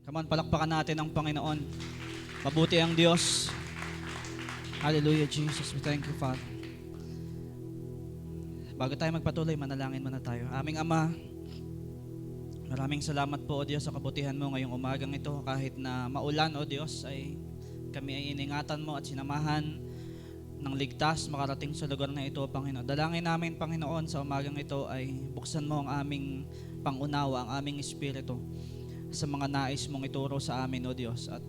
Come on, palakpakan natin ang Panginoon. Mabuti ang Diyos. Hallelujah, Jesus. We thank you, Father. Bago tayo magpatuloy, manalangin muna tayo. Aming Ama, maraming salamat po, O Diyos, sa kabutihan mo ngayong umagang ito. Kahit na maulan, O Diyos, ay kami ay iningatan mo at sinamahan ng ligtas makarating sa lugar na ito, Panginoon. Dalangin namin, Panginoon, sa umagang ito ay buksan mo ang aming pangunawa, ang aming espiritu sa mga nais mong ituro sa amin, O Diyos. At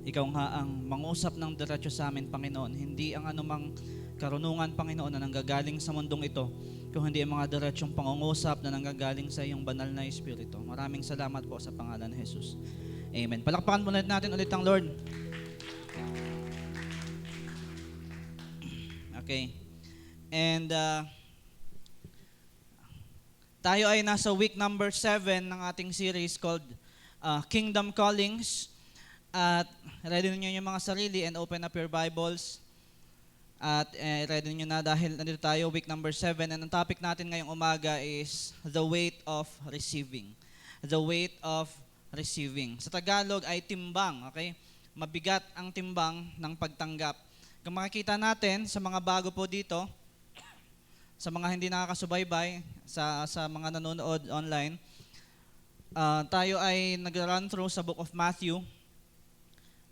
ikaw nga ang mangusap ng diretso sa amin, Panginoon. Hindi ang anumang karunungan, Panginoon, na nanggagaling sa mundong ito, kung hindi ang mga diretsong pangungusap na nanggagaling sa iyong banal na espiritu. Maraming salamat po sa pangalan ni Jesus. Amen. Palakpakan muna natin ulit ang Lord. Okay. And tayo ay nasa week number 7 ng ating series called Kingdom Callings. At ready niyo yung mga sarili and open up your Bibles. At ready niyo na dahil nandito tayo, week number 7. And ang topic natin ngayong umaga is the weight of receiving. The weight of receiving. Sa Tagalog ay timbang, okay? Mabigat ang timbang ng pagtanggap. Kung makikita natin sa mga bago po dito, sa mga hindi nakakasubaybay, sa mga nanonood online, tayo ay nag-run through sa book of Matthew.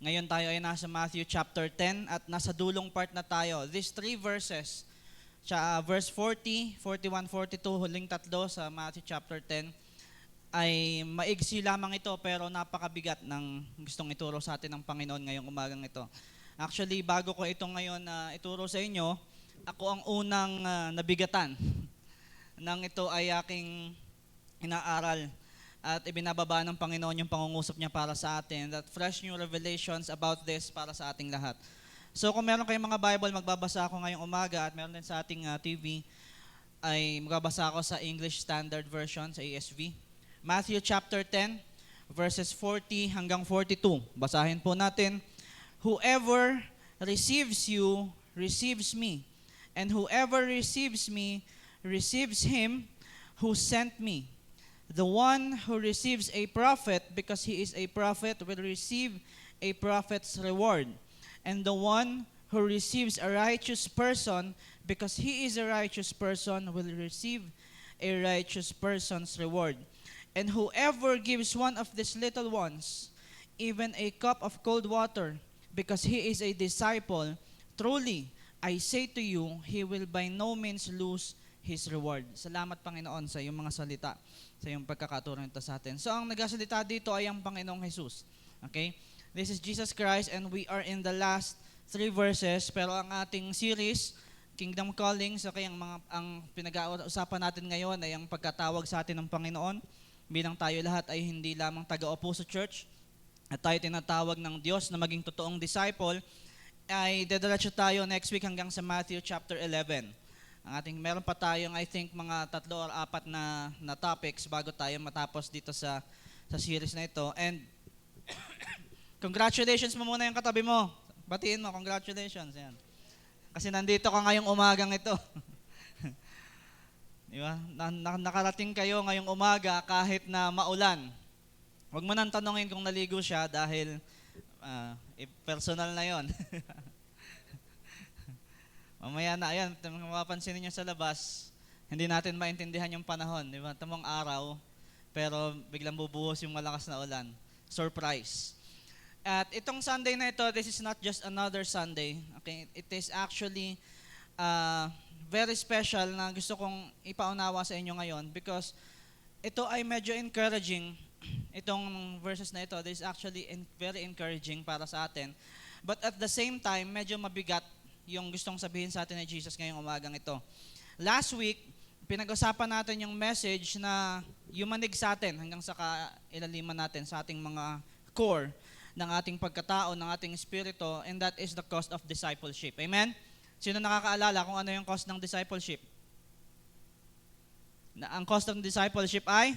Ngayon tayo ay nasa Matthew chapter 10 at nasa dulong part na tayo. These 3 verses, verse 40, 41, 42, huling tatlo sa Matthew chapter 10, ay maigsi lamang ito pero napakabigat ng gustong ituro sa atin ng Panginoon ngayong umagang ito. Actually, bago ko ito ngayon ituro sa inyo, ako ang unang nabigatan nang ito ay aking inaaral. At ibinababa ng Panginoon yung pangungusap niya para sa atin, that fresh new revelations about this para sa ating lahat. So kung meron kayong mga Bible, magbabasa ako ngayong umaga at meron din sa ating TV, ay magbabasa ako sa English Standard Version, sa ESV. Matthew chapter 10, verses 40 hanggang 42. Basahin po natin. Whoever receives you, receives me. And whoever receives me, receives him who sent me. The one who receives a prophet, because he is a prophet, will receive a prophet's reward. And the one who receives a righteous person, because he is a righteous person, will receive a righteous person's reward. And whoever gives one of these little ones, even a cup of cold water, because he is a disciple, truly, I say to you, he will by no means lose his reward. Salamat, Panginoon, sa iyong mga salita, sa iyong pagkakaturo nito sa atin. So, ang nagsasalita dito ay ang Panginoong Jesus. Okay? This is Jesus Christ and we are in the last 3 verses, pero ang ating series, Kingdom Callings, okay, ang pinag-uusapan natin ngayon ay ang pagkatawag sa atin ng Panginoon, bilang tayo lahat ay hindi lamang taga-upo sa church, at tayo tinatawag ng Diyos na maging totoong disciple, ay dediretso tayo next week hanggang sa Matthew chapter 11. Meron pa tayong I think mga 3 or 4 na topics bago tayo matapos dito sa series na ito. And congratulations mo muna yung katabi mo. Batiin mo, congratulations. Yan. Kasi nandito ka ngayong umagang ito. Di ba? Nakarating kayo ngayong umaga kahit na maulan. Huwag mo nang tanongin kung naligo siya dahil personal na yon. Mamaya na, ayan, mapapansin niyo sa labas, hindi natin maintindihan yung panahon, di ba? Tamang araw, pero biglang bubuhos yung malakas na ulan. Surprise. At itong Sunday na ito, this is not just another Sunday. Okay? It is actually very special na gusto kong ipaunawa sa inyo ngayon because ito ay medyo encouraging. Itong verses na ito, this is actually very encouraging para sa atin. But at the same time, medyo mabigat yung gustong sabihin sa atin ni Jesus ngayong umagang ito. Last week, pinag-usapan natin yung message na yumanig sa atin hanggang sa kailaliman natin sa ating mga core ng ating pagkatao, ng ating espiritu, and that is the cost of discipleship. Amen? Sino nakakaalala kung ano yung cost ng discipleship? Ang cost ng discipleship ay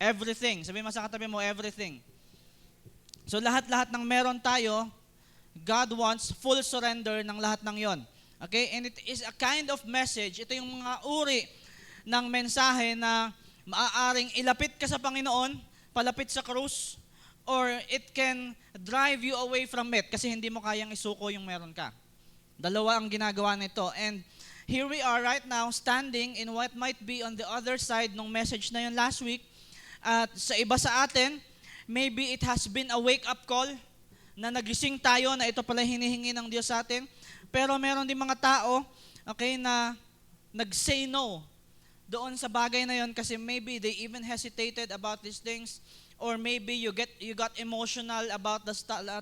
everything. Sabihin mo sa katabi mo, everything. So lahat-lahat ng meron tayo, God wants full surrender ng lahat ng yon. Okay? And it is a kind of message. Ito yung mga uri ng mensahe na maaaring ilapit ka sa Panginoon, palapit sa krus, or it can drive you away from it kasi hindi mo kayang isuko yung meron ka. Dalawa ang ginagawa nito. And here we are right now standing in what might be on the other side ng message na yun last week. At sa iba sa atin, maybe it has been a wake-up call na nagising tayo na ito pala hinihingi ng Diyos sa atin. Pero meron din mga tao, okay, na nag-say no doon sa bagay na yon kasi maybe they even hesitated about these things, or maybe you got emotional about the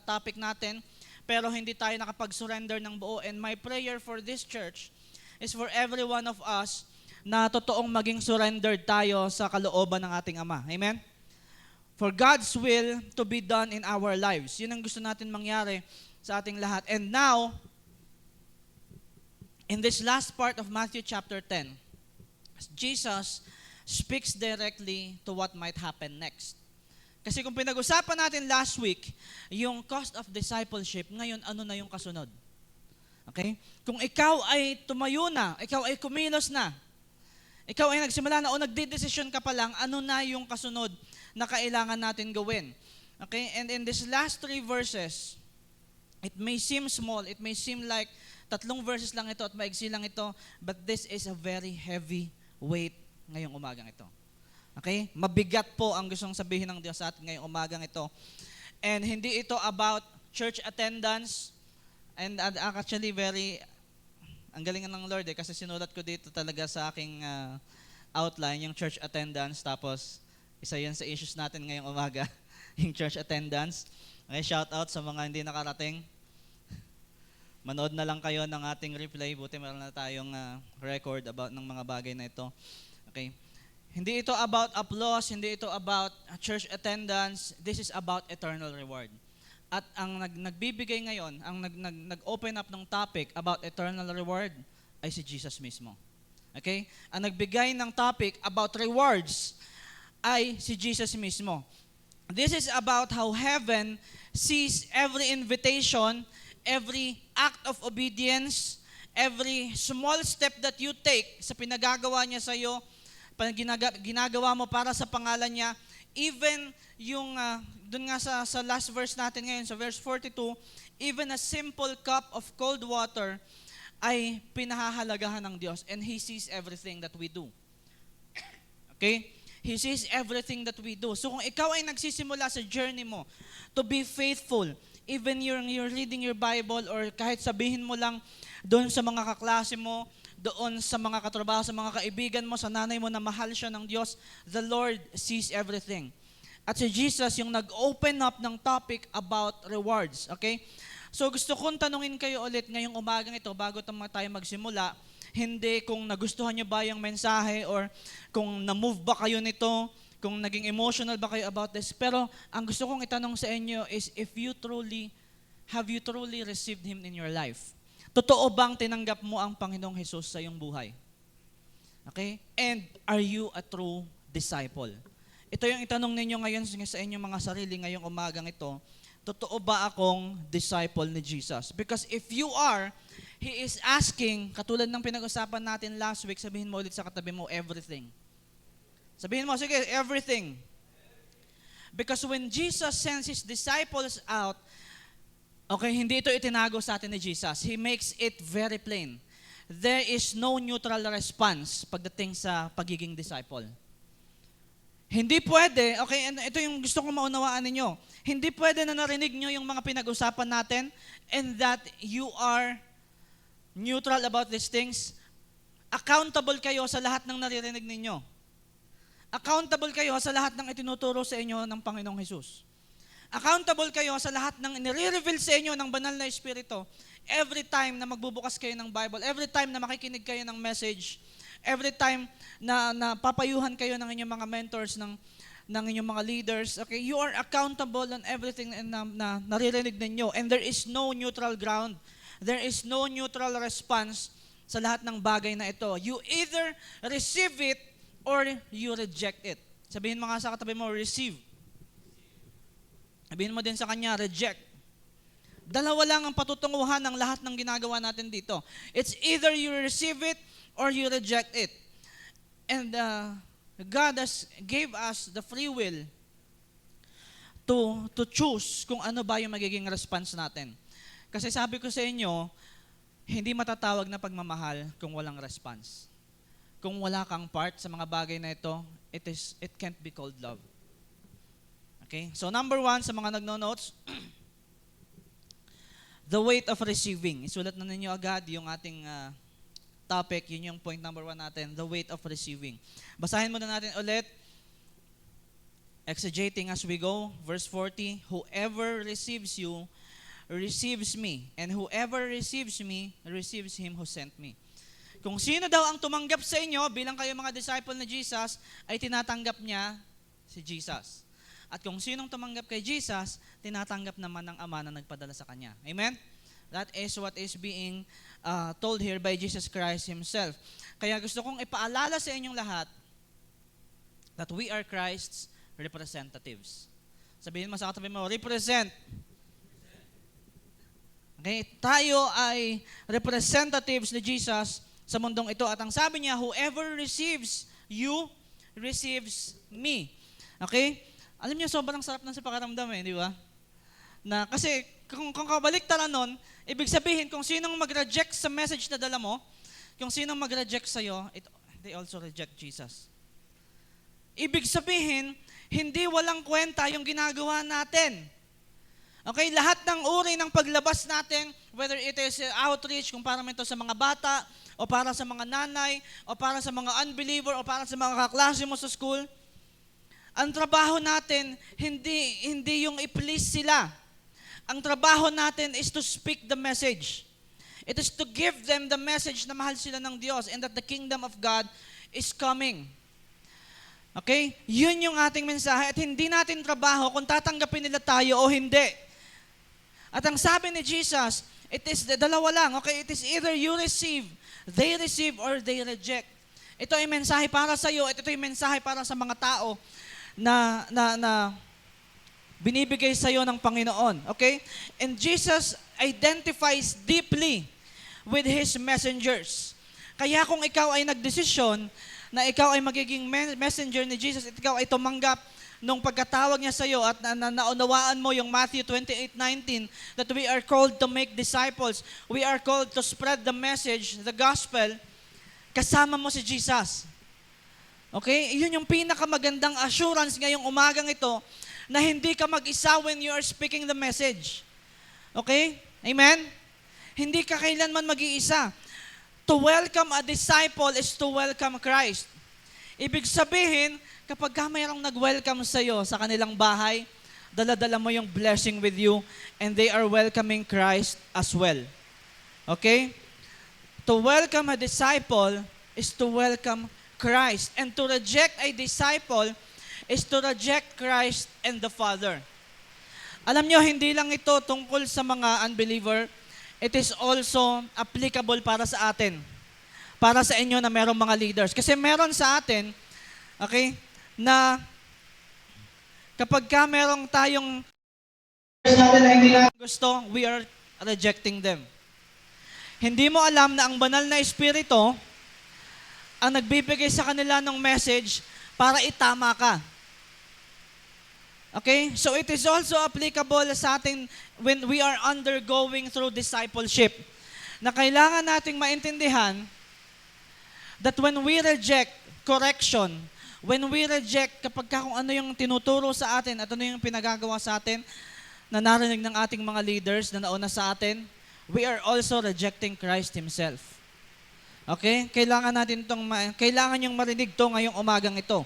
topic natin, pero hindi tayo nakapag-surrender ng buo. And my prayer for this church is for every one of us na totoong maging surrendered tayo sa kalooban ng ating Ama. Amen? For God's will to be done in our lives. Yun ang gusto natin mangyari sa ating lahat. And now, in this last part of Matthew chapter 10, Jesus speaks directly to what might happen next. Kasi kung pinag-usapan natin last week, yung cost of discipleship, ngayon ano na yung kasunod? Okay? Kung ikaw ay tumayo na, ikaw ay kumilos na, ikaw ay nagsimula na o nagdedesisyon ka pa lang, ano na yung kasunod na kailangan natin gawin? Okay? And in this last 3 verses, it may seem small, it may seem like 3 verses lang ito at maigsi lang ito, but this is a very heavy weight ngayong umagang ito. Okay? Mabigat po ang gustong sabihin ng Diyos sa atin ngayong umagang ito. And hindi ito about church attendance. And actually ang galing ng Lord kasi sinulat ko dito talaga sa aking outline yung church attendance. Tapos isa yan sa issues natin ngayong umaga, yung church attendance. Okay, shout out sa mga hindi nakarating. Manood na lang kayo ng ating replay. Buti meron na tayong record about ng mga bagay na ito. Okay. Hindi ito about applause, hindi ito about church attendance. This is about eternal reward. At ang nagbibigay ngayon, ang nag-open up ng topic about eternal reward ay si Jesus mismo. Okay? Ang nagbigay ng topic about rewards ay si Jesus mismo. This is about how heaven sees every invitation, every act of obedience, every small step that you take sa pinagagawa niya sa iyo, ginagawa mo para sa pangalan niya, even yung, dun nga sa last verse natin ngayon, sa verse 42, even a simple cup of cold water ay pinahahalagahan ng Diyos, and He sees everything that we do. Okay? He sees everything that we do. So kung ikaw ay nagsisimula sa journey mo to be faithful, even you're reading your Bible, or kahit sabihin mo lang doon sa mga kaklase mo, doon sa mga katrabaho, sa mga kaibigan mo, sa nanay mo na mahal siya ng Diyos, the Lord sees everything. At si Jesus yung nag-open up ng topic about rewards. Okay? So gusto kong tanungin kayo ulit ngayong umagang ito bago tayo magsimula, hindi kung nagustuhan nyo ba yung mensahe or kung na-move ba kayo nito, kung naging emotional ba kayo about this. Pero ang gusto kong itanong sa inyo is have you truly received Him in your life? Totoo bang tinanggap mo ang Panginoong Jesus sa iyong buhay? Okay? And are you a true disciple? Ito yung itanong ninyo ngayon sa inyong mga sarili ngayong umagang ito. Totoo ba akong disciple ni Jesus? Because if you are, He is asking, katulad ng pinag-usapan natin last week, sabihin mo ulit sa katabi mo, everything. Sabihin mo, sige, everything. Because when Jesus sends His disciples out, okay, hindi ito itinago sa atin ni Jesus. He makes it very plain. There is no neutral response pagdating sa pagiging disciple. Hindi pwede, okay, and ito yung gusto kong maunawaan ninyo. Hindi pwede na narinig nyo yung mga pinag-usapan natin and that you are neutral about these things. Accountable kayo sa lahat ng naririnig ninyo. Accountable kayo sa lahat ng itinuturo sa inyo ng Panginoong Jesus. Accountable kayo sa lahat ng nire-reveal sa inyo ng banal na Espiritu. Every time na magbubukas kayo ng Bible, every time na makikinig kayo ng message, every time na papayuhan kayo ng inyong mga mentors, ng inyong mga leaders, okay, you are accountable on everything na naririnig ninyo. And there is no neutral ground. There is no neutral response sa lahat ng bagay na ito. You either receive it or you reject it. Sabihin mo nga sa katabi mo, receive. Sabihin mo din sa kanya, reject. Dalawa lang ang patutunguhan ng lahat ng ginagawa natin dito. It's either you receive it or you reject it. And God gave us the free will to choose kung ano ba yung magiging response natin. Kasi sabi ko sa inyo, hindi matatawag na pagmamahal kung walang response. Kung wala kang part sa mga bagay na ito, it can't be called love. Okay? So number 1, sa mga nagno-notes, the weight of receiving. Isulat na ninyo agad yung ating topic. Yun yung point number 1 natin, the weight of receiving. Basahin muna natin ulit. Exegeting as we go. Verse 40, whoever receives you, receives me. And whoever receives me, receives him who sent me. Kung sino daw ang tumanggap sa inyo, bilang kayo mga disciple na Jesus, ay tinatanggap niya si Jesus. At kung sinong tumanggap kay Jesus, tinatanggap naman ng Ama na nagpadala sa Kanya. Amen? That is what is being told here by Jesus Christ Himself. Kaya gusto kong ipaalala sa inyong lahat that we are Christ's representatives. Sabihin mo sa katabi mo, represent. Okay? Tayo ay representatives ni Jesus sa mundong ito. At ang sabi niya, whoever receives you, receives me. Okay? Alam niyo, sobrang sarap na sa pakiramdam di ba? Na, kasi, kung kabaliktaran nun, ibig sabihin, kung sinong mag-reject sa message na dala mo, kung sinong mag-reject sa'yo, they also reject Jesus. Ibig sabihin, hindi walang kwenta yung ginagawa natin. Okay, lahat ng uri ng paglabas natin, whether it is outreach, kung para ito sa mga bata, o para sa mga nanay, o para sa mga unbeliever, o para sa mga kaklase mo sa school, ang trabaho natin, hindi yung i-please sila. Ang trabaho natin is to speak the message. It is to give them the message na mahal sila ng Diyos and that the kingdom of God is coming. Okay? Yun yung ating mensahe at hindi natin trabaho kung tatanggapin nila tayo o hindi. At ang sabi ni Jesus, it is dalawa lang. Okay? It is either you receive, or they reject. Ito ay mensahe para sa iyo at ito ay mensahe para sa mga tao na binibigay sa iyo ng Panginoon. Okay? And Jesus identifies deeply with His messengers. Kaya kung ikaw ay nagdesisyon na ikaw ay magiging messenger ni Jesus at ikaw ay tumanggap nung pagkatawag niya sa iyo at naunawaan mo yung Matthew 28:19 that we are called to make disciples, we are called to spread the message, the gospel, kasama mo si Jesus. Okay? Yun yung pinakamagandang assurance ngayong umagang ito na hindi ka mag-isa when you are speaking the message. Okay? Amen? Hindi ka kailanman mag-iisa. To welcome a disciple is to welcome Christ. Ibig sabihin, kapag ka mayroong nag-welcome sa iyo sa kanilang bahay, dala-dala mo yung blessing with you and they are welcoming Christ as well. Okay? To welcome a disciple is to welcome Christ. And to reject a disciple is to reject Christ and the Father. Alam nyo, hindi lang ito tungkol sa mga unbeliever. It is also applicable para sa atin. Para sa inyo na merong mga leaders. Kasi meron sa atin, okay, na kapag ka merong tayong natin na hindi na gusto, we are rejecting them. Hindi mo alam na ang banal na espiritu ang nagbibigay sa kanila ng message para itama ka. Okay? So it is also applicable sa atin when we are undergoing through discipleship. Na kailangan nating maintindihan that when we reject correction, when we reject kapag kung ano yung tinuturo sa atin at ano yung pinagagawa sa atin na narinig ng ating mga leaders na nauna sa atin, we are also rejecting Christ Himself. Okay? Kailangan yung marinig to ngayong umagang ito.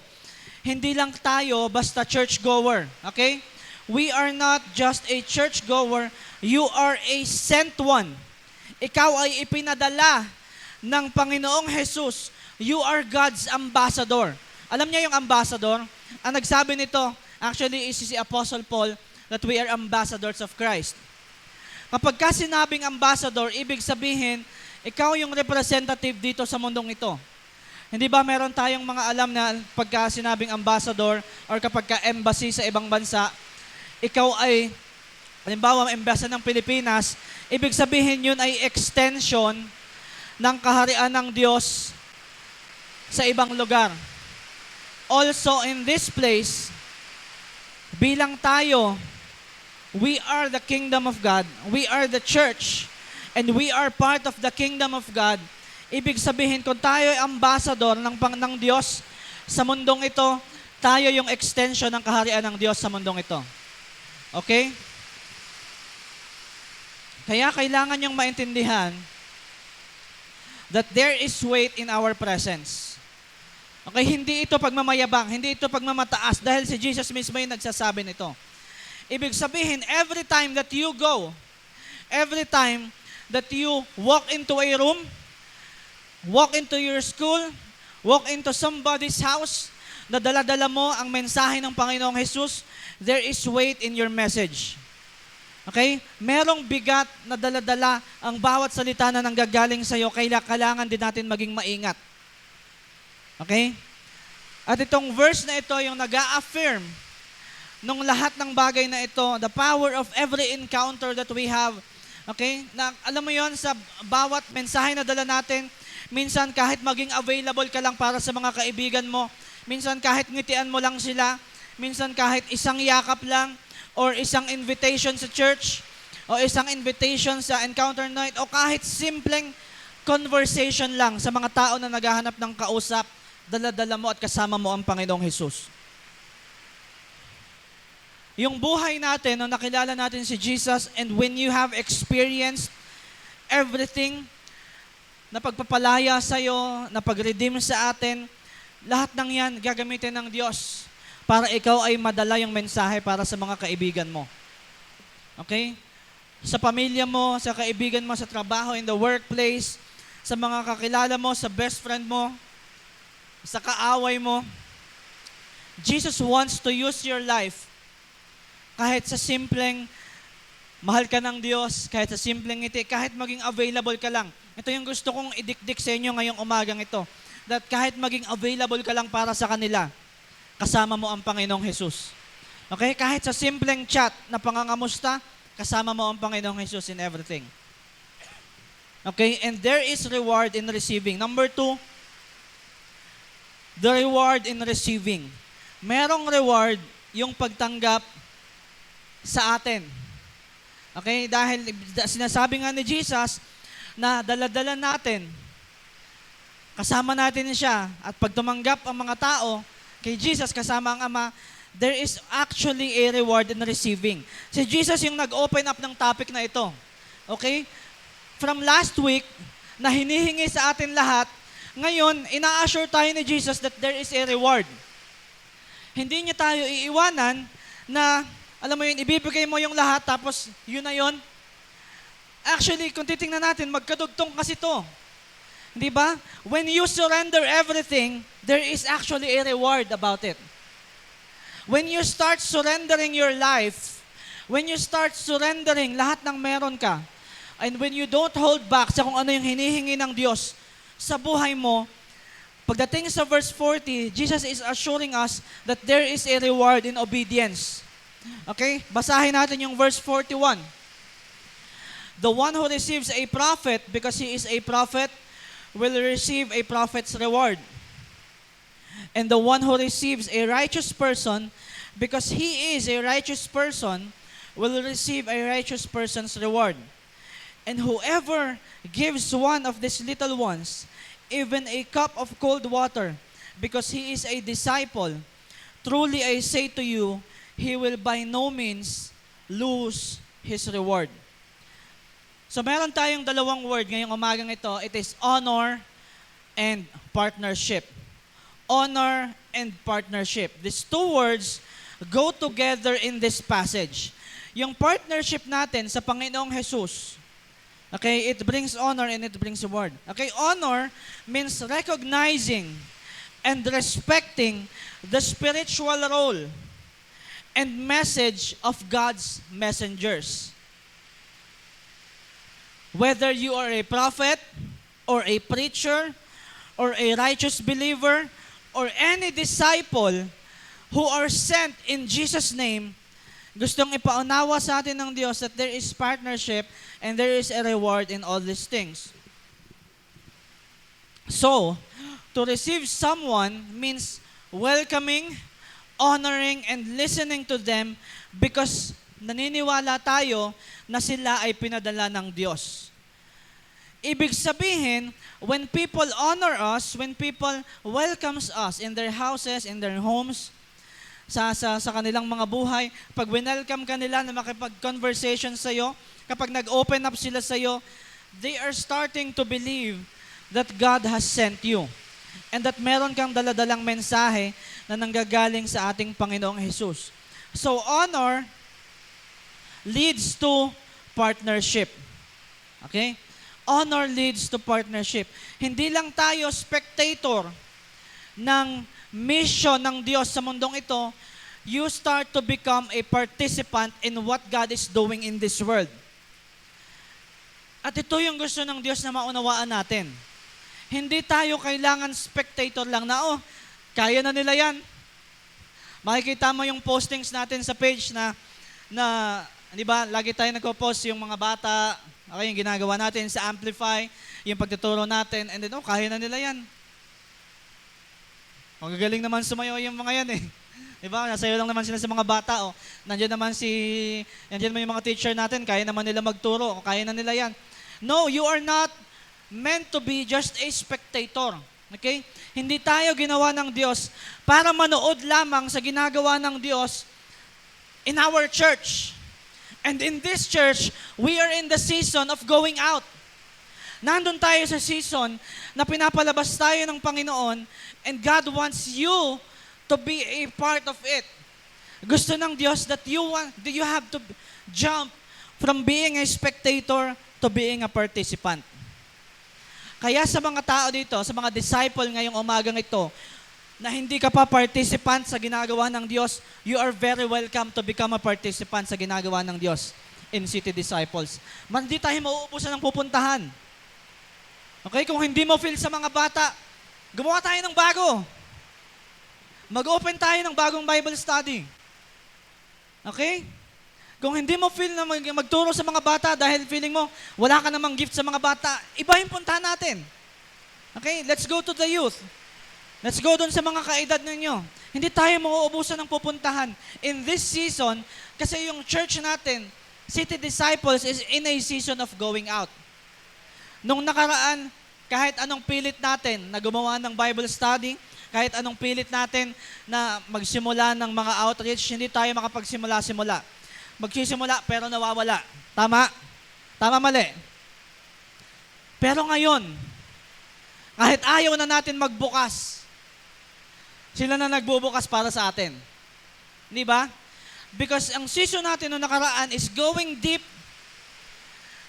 Hindi lang tayo basta churchgoer. Okay? We are not just a churchgoer. You are a sent one. Ikaw ay ipinadala ng Panginoong Jesus. You are God's ambassador. Alam niyo yung ambassador? Ang nagsabi nito, actually, is si Apostle Paul, that we are ambassadors of Christ. Kapag ka sinabing ambassador, ibig sabihin, ikaw yung representative dito sa mundong ito. Hindi ba meron tayong mga alam na pagka sinabing ambassador or kapag ka embassy sa ibang bansa, ikaw ay, halimbawa, embassy ng Pilipinas, ibig sabihin yun ay extension ng kaharian ng Diyos sa ibang lugar. Also in this place, bilang tayo, we are the kingdom of God, we are the church, and we are part of the kingdom of God. Ibig sabihin, kung tayo ay ambassador ng Diyos sa mundong ito, tayo yung extension ng kaharian ng Diyos sa mundong ito. Okay? Kaya kailangan niyong maintindihan that there is weight in our presence. Okay, hindi ito pagmamayabang, hindi ito pagmamataas dahil si Jesus mismo yung nagsasabi nito. Ibig sabihin, every time that you go, every time that you walk into a room, walk into your school, walk into somebody's house, na dala-dala mo ang mensahe ng Panginoong Jesus, there is weight in your message. Okay? Merong bigat na dala-dala ang bawat salita na nanggagaling sa iyo, kaya kailangan din natin maging maingat. Okay? At itong verse na ito, yung nag-a-affirm nung lahat ng bagay na ito, the power of every encounter that we have. Okay? Na, alam mo yon, sa bawat mensahe na dala natin, minsan kahit maging available ka lang para sa mga kaibigan mo, minsan kahit ngitian mo lang sila, minsan kahit isang yakap lang, or isang invitation sa church, o isang invitation sa encounter night, o kahit simpleng conversation lang sa mga tao na naghahanap ng kausap, dala-dala mo at kasama mo ang Panginoong Jesus. Yung buhay natin, nung nakilala natin si Jesus, and when you have experienced everything na pagpapalaya sa'yo, na pag-redeem sa atin, lahat ng yan gagamitin ng Diyos para ikaw ay madala yung mensahe para sa mga kaibigan mo. Okay? Sa pamilya mo, sa kaibigan mo, sa trabaho, in the workplace, sa mga kakilala mo, sa best friend mo, sa kaaway mo. Jesus wants to use your life kahit sa simpleng mahal ka ng Diyos, kahit sa simpleng ngiti, kahit maging available ka lang. Ito yung gusto kong idikdik sa inyo ngayong umagang ito. That kahit maging available ka lang para sa kanila, kasama mo ang Panginoong Jesus. Okay? Kahit sa simpleng chat na pangangamusta, kasama mo ang Panginoong Jesus in everything. Okay? And there is reward in receiving. Number 2, the reward in receiving. Merong reward yung pagtanggap sa atin. Okay? Dahil sinasabi nga ni Jesus na dala-dala natin, kasama natin siya, at pag tumanggap ang mga tao kay Jesus kasama ang Ama, there is actually a reward in receiving. Si Jesus yung nag-open up ng topic na ito. Okay? From last week, na hinihingi sa atin lahat, ngayon, ina-assure tayo ni Jesus that there is a reward. Hindi niya tayo iiwanan na, alam mo yun, ibibigay mo yung lahat, tapos yun na yun. Actually, kung titingnan natin, magkadugtong kasi to. Di ba? When you surrender everything, there is actually a reward about it. When you start surrendering your life, when you start surrendering lahat ng meron ka, and when you don't hold back sa kung ano yung hinihingi ng Diyos sa buhay mo, pagdating sa verse 40, Jesus is assuring us that there is a reward in obedience. Okay? Basahin natin yung verse 41. The one who receives a prophet because he is a prophet will receive a prophet's reward. And the one who receives a righteous person, because he is a righteous person, will receive a righteous person's reward. And whoever gives one of these little ones, even a cup of cold water, because he is a disciple, truly I say to you, he will by no means lose his reward. So meron tayong dalawang word ngayong umagang ito. It is honor and partnership. Honor and partnership. These two words go together in this passage. Yung partnership natin sa Panginoong Jesus, okay, it brings honor and it brings reward. Okay, honor means recognizing and respecting the spiritual role and message of God's messengers. Whether you are a prophet, or a preacher, or a righteous believer, or any disciple who are sent in Jesus' name, gustong ipaunawa sa atin ng Diyos that there is partnership and there is a reward in all these things. So, to receive someone means welcoming, honoring and listening to them because naniniwala tayo na sila ay pinadala ng Diyos. Ibig sabihin, when people honor us, when people welcomes us in their houses, in their homes, sa kanilang mga buhay, pag welcome ka nila na makipag-conversation sa'yo, kapag nag-open up sila sa'yo, they are starting to believe that God has sent you. And that meron kang daladalang mensahe na nanggagaling sa ating Panginoong Jesus. So honor leads to partnership. Okay? Honor leads to partnership. Hindi lang tayo spectator ng mission ng Diyos sa mundong ito, you start to become a participant in what God is doing in this world. At ito yung gusto ng Diyos na maunawaan natin. Hindi tayo kailangan spectator lang na, kaya na nila yan. Makikita mo yung postings natin sa page na di ba, lagi tayo nagpo-post yung mga bata, okay, yung ginagawa natin sa Amplify, yung pagtuturo natin, and then, kaya na nila yan. Magagaling naman sumayo yung mga yan eh. Diba? Nasayo lang naman sila sa mga bata. Nandiyan naman yung mga teacher natin, kaya naman nila magturo, kaya na nila yan. No, you are not meant to be just a spectator. Okay? Hindi tayo ginawa ng Diyos para manood lamang sa ginagawa ng Diyos in our church. And in this church, we are in the season of going out. Nandun tayo sa season na pinapalabas tayo ng Panginoon and God wants you to be a part of it. Gusto ng Diyos that you have to jump from being a spectator to being a participant. Kaya sa mga tao dito, sa mga disciple ngayong umagang ito, na hindi ka pa participant sa ginagawa ng Diyos, you are very welcome to become a participant sa ginagawa ng Diyos in City Disciples. Hindi tayo mauubusan ng pupuntahan. Okay? Kung hindi mo feel sa mga bata, gumawa tayo ng bago. Mag-open tayo ng bagong Bible study. Okay? Kung hindi mo feel na magturo sa mga bata dahil feeling mo wala ka namang gift sa mga bata, iba yung puntahan natin. Okay? Let's go to the youth. Let's go dun sa mga kaedad ninyo. Hindi tayo mauubusan ng pupuntahan. In this season, kasi yung church natin, City Disciples is in a season of going out. Nung nakaraan, kahit anong pilit natin na gumawa ng Bible study, kahit anong pilit natin na magsimula ng mga outreach, hindi tayo makapagsimula-simula. Magsisimula pero nawawala. Tama? Tama, mali? Pero ngayon, kahit ayaw na natin magbukas, sila na nagbubukas para sa atin. Di ba? Because ang season natin noong nakaraan is going deep,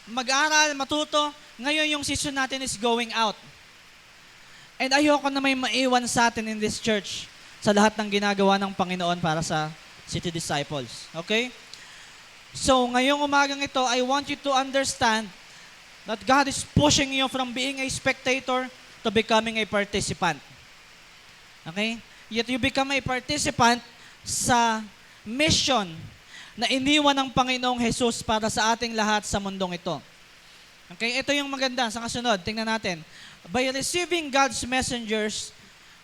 mag-aral, matuto. Ngayon yung season natin is going out. And ayoko na may maiwan sa atin in this church sa lahat ng ginagawa ng Panginoon para sa City Disciples. Okay? So, ngayong umagang ito, I want you to understand that God is pushing you from being a spectator to becoming a participant. Okay? Yet you become a participant sa mission na iniwan ng Panginoong Jesus para sa ating lahat sa mundong ito. Okay? Ito yung maganda sa kasunod. Tingnan natin. By receiving God's messengers,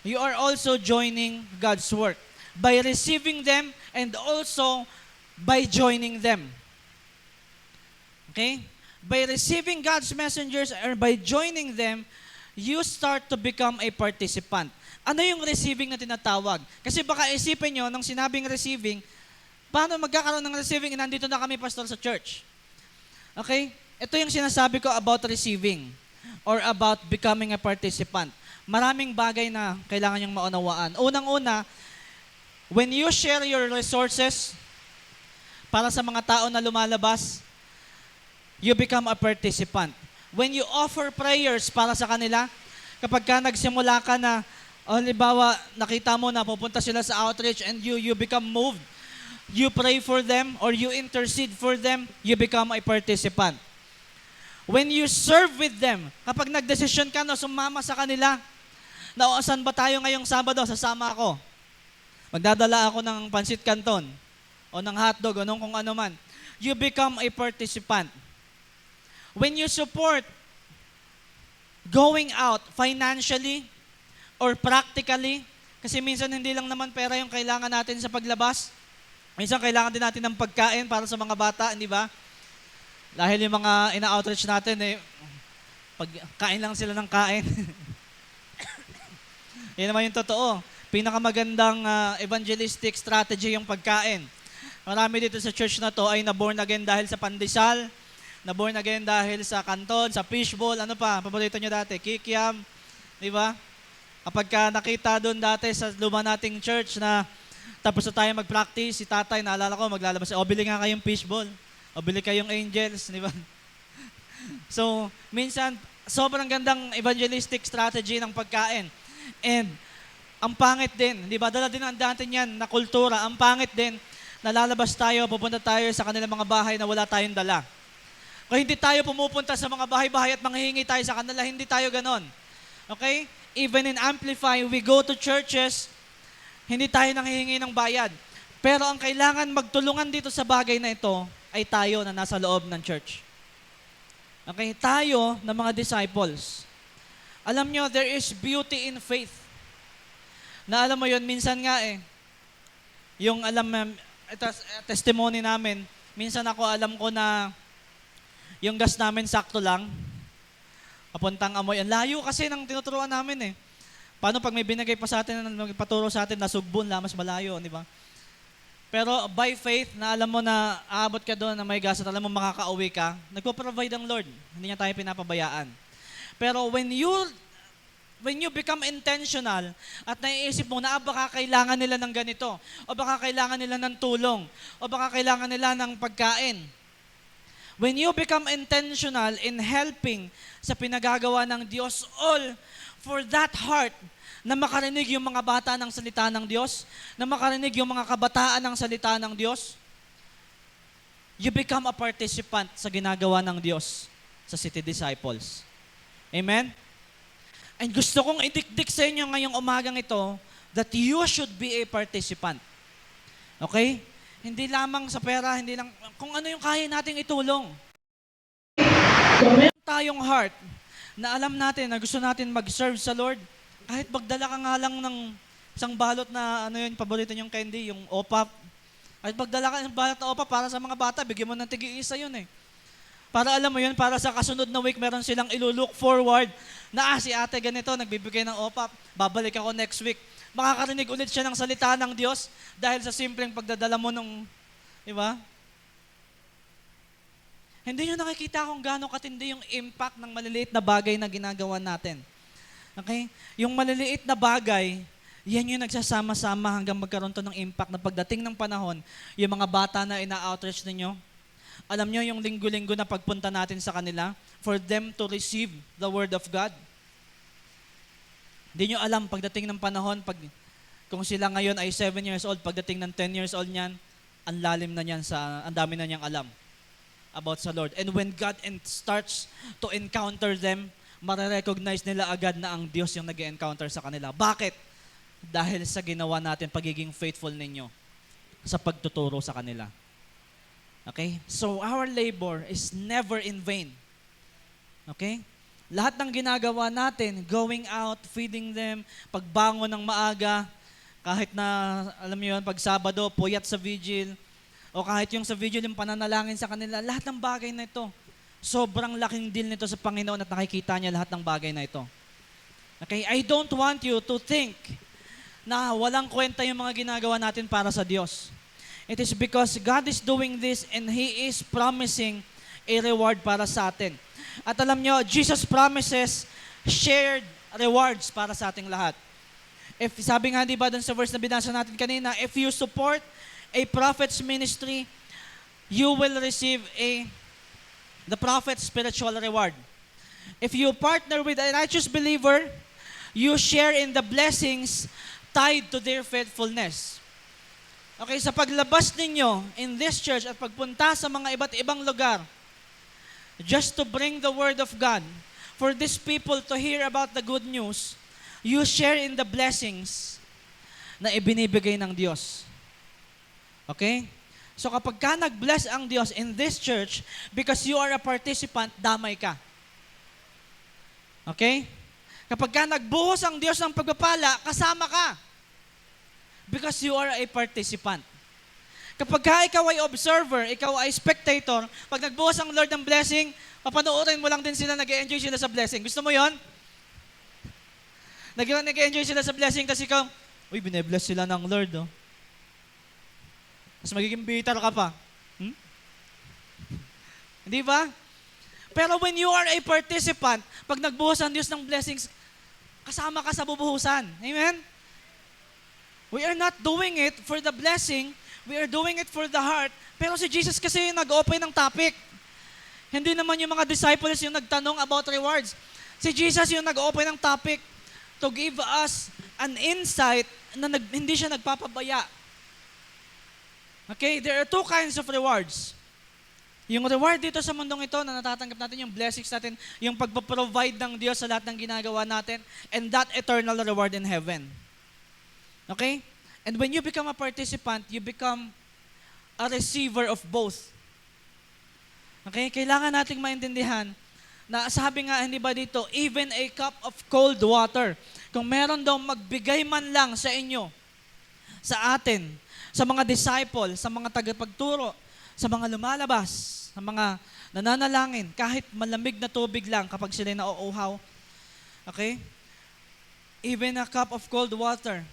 you are also joining God's work. By receiving them and also by joining them. Okay? By receiving God's messengers or by joining them, you start to become a participant. Ano yung receiving na tinatawag? Kasi baka isipin nyo, nung sinabing receiving, paano magkakaroon ng receiving? Nandito na kami, pastor, sa church. Okay? Ito yung sinasabi ko about receiving or about becoming a participant. Maraming bagay na kailangan yung maunawaan. Unang-una, when you share your resources para sa mga tao na lumalabas, you become a participant. When you offer prayers para sa kanila, kapag ka nagsimula ka na, halimbawa, nakita mo na pupunta sila sa outreach and you become moved, you pray for them or you intercede for them, you become a participant. When you serve with them, kapag nagdesisyon ka na sumama sa kanila, na saan ba tayo ngayong Sabado, sasama ako. Magdadala ako ng pansit canton o ng hotdog o ng kung ano man. You become a participant. When you support going out financially or practically, Kasi minsan hindi lang naman pera yung kailangan natin sa paglabas. Minsan kailangan din natin ng pagkain para sa mga bata, hindi ba? Dahil yung mga ina-outreach natin, pagkain lang sila ng kain. Yan naman yung totoo. Pinakamagandang evangelistic strategy yung pagkain. Marami dito sa church na to ay na-born again dahil sa pandesal, na-born again dahil sa kanton, sa fishbowl, ano pa, paborito nyo dati, kikiam, di ba? Kapag ka nakita doon dati sa luma nating church na tapos na tayo mag-practice, si tatay, naalala ko, maglalabas, bili nga kayong fishbowl, bili kayong angels, di ba? So, minsan, sobrang gandang evangelistic strategy ng pagkain. And, ang pangit din, di ba? Dala din ang natin yan na kultura. Ang pangit din, nalalabas tayo, pupunta tayo sa kanilang mga bahay na wala tayong dala. Kung hindi tayo pumupunta sa mga bahay-bahay at manghihingi tayo sa kanila, hindi tayo ganon. Okay? Even in Amplify, we go to churches, hindi tayo nanghihingi ng bayad. Pero ang kailangan magtulungan dito sa bagay na ito ay tayo na nasa loob ng church. Okay? Tayo na mga disciples. Alam nyo, there is beauty in faith. Na alam mo yun, minsan nga yung testimony namin, minsan alam ko na yung gas namin sakto lang, papuntang amoy. Ang layo kasi ng tinuturuan namin Paano pag may binigay pa sa atin, magpaturo sa atin, nasugbon, mas malayo, di ba? Pero by faith, na alam mo na aabot ka doon na may gas at alam mo makakauwi ka, nagpo-provide ang Lord. Hindi niya tayo pinapabayaan. Pero when you become intentional at naiisip mo na baka kailangan nila ng ganito, o baka kailangan nila ng tulong, o baka kailangan nila ng pagkain. When you become intentional in helping sa pinagagawa ng Diyos, all for that heart na makarinig yung mga bata ng salita ng Diyos, na makarinig yung mga kabataan ng salita ng Diyos, you become a participant sa ginagawa ng Diyos sa City Disciples. Amen? And gusto kong idikdik sa inyo ngayong umagang ito that you should be a participant. Okay? Hindi lamang sa pera, hindi lang, kung ano yung kaya nating itulong. Kung meron tayong heart na alam natin na gusto natin mag-serve sa Lord, kahit magdala ka nga lang ng isang balot na, paborito niyong candy, yung OPAP. Kahit magdala ka ng balot na OPAP para sa mga bata, bigyan mo ng tig-iisa yun Para alam mo yun, para sa kasunod na week, meron silang ilulook forward na si ate ganito, nagbibigay ng OPAP, babalik ako next week. Makakarinig ulit siya ng salita ng Diyos dahil sa simpleng pagdadala mo nung, di ba? Hindi nyo nakikita kung gaano katindi yung impact ng maliliit na bagay na ginagawa natin. Okay? Yung maliliit na bagay, yan yung nagsasama-sama hanggang magkaroon to ng impact na pagdating ng panahon, yung mga bata na ina-outreach ninyo, alam nyo yung linggo-linggo na pagpunta natin sa kanila for them to receive the Word of God. Hindi nyo alam pagdating ng panahon, kung sila ngayon ay 7 years old, pagdating ng 10 years old niyan, ang lalim na niyan, ang dami na niyang alam about sa Lord. And when God starts to encounter them, marirecognize nila agad na ang Diyos yung nag-encounter sa kanila. Bakit? Dahil sa ginawa natin, pagiging faithful ninyo sa pagtuturo sa kanila. Okay? So, our labor is never in vain. Okay? Lahat ng ginagawa natin, going out, feeding them, pagbangon ng maaga, kahit na, alam niyo yun, pag Sabado, puyat sa vigil, o kahit yung sa vigil, yung pananalangin sa kanila, lahat ng bagay na ito, sobrang laking deal nito sa Panginoon at nakikita niya lahat ng bagay na ito. Okay? I don't want you to think na walang kwenta yung mga ginagawa natin para sa Diyos. It is because God is doing this and He is promising a reward para sa atin. At alam nyo, Jesus promises shared rewards para sa ating lahat. If sabi nga diba dun sa verse na binasa natin kanina, if you support a prophet's ministry, you will receive the prophet's spiritual reward. If you partner with a righteous believer, you share in the blessings tied to their faithfulness. Okay, sa paglabas ninyo in this church at pagpunta sa mga iba't ibang lugar, just to bring the word of God, for these people to hear about the good news, you share in the blessings na ibinibigay ng Diyos. Okay? So kapag ka nag-bless ang Diyos in this church, because you are a participant, damay ka. Okay? Kapag ka nagbuhos ang Diyos ng pagpapala, kasama ka. Because you are a participant. Kapag ka ikaw ay observer, ikaw ay spectator, pag nagbuhos ang Lord ng blessing, papanoorin mo lang din sila, nag-enjoy sila sa blessing. Gusto mo yon? Nag-enjoy sila sa blessing, tapos ikaw, uy, bine-bless sila ng Lord, oh. Tapos magiging bitter ka pa. Hindi ba? Pero when you are a participant, pag nagbuhos ang Diyos ng blessings, kasama ka sa bubuhusan. Amen? We are not doing it for the blessing, we are doing it for the heart. Pero si Jesus kasi yung nag-open ng topic. Hindi naman yung mga disciples yung nagtanong about rewards. Si Jesus yung nag-open ng topic to give us an insight na hindi siya nagpapabaya. Okay? There are two kinds of rewards. Yung reward dito sa mundong ito na natatanggap natin, yung blessings natin, yung pagpaprovide ng Diyos sa lahat ng ginagawa natin, and that eternal reward in heaven. Okay? And when you become a participant, you become a receiver of both. Okay? Kailangan nating maintindihan na sabi nga, hindi ba dito, even a cup of cold water, kung meron daw magbigay man lang sa inyo, sa atin, sa mga disciple, sa mga tagapagturo, sa mga lumalabas, sa mga nananalangin, kahit malamig na tubig lang kapag sila nauuhaw, okay? Even a cup of cold water,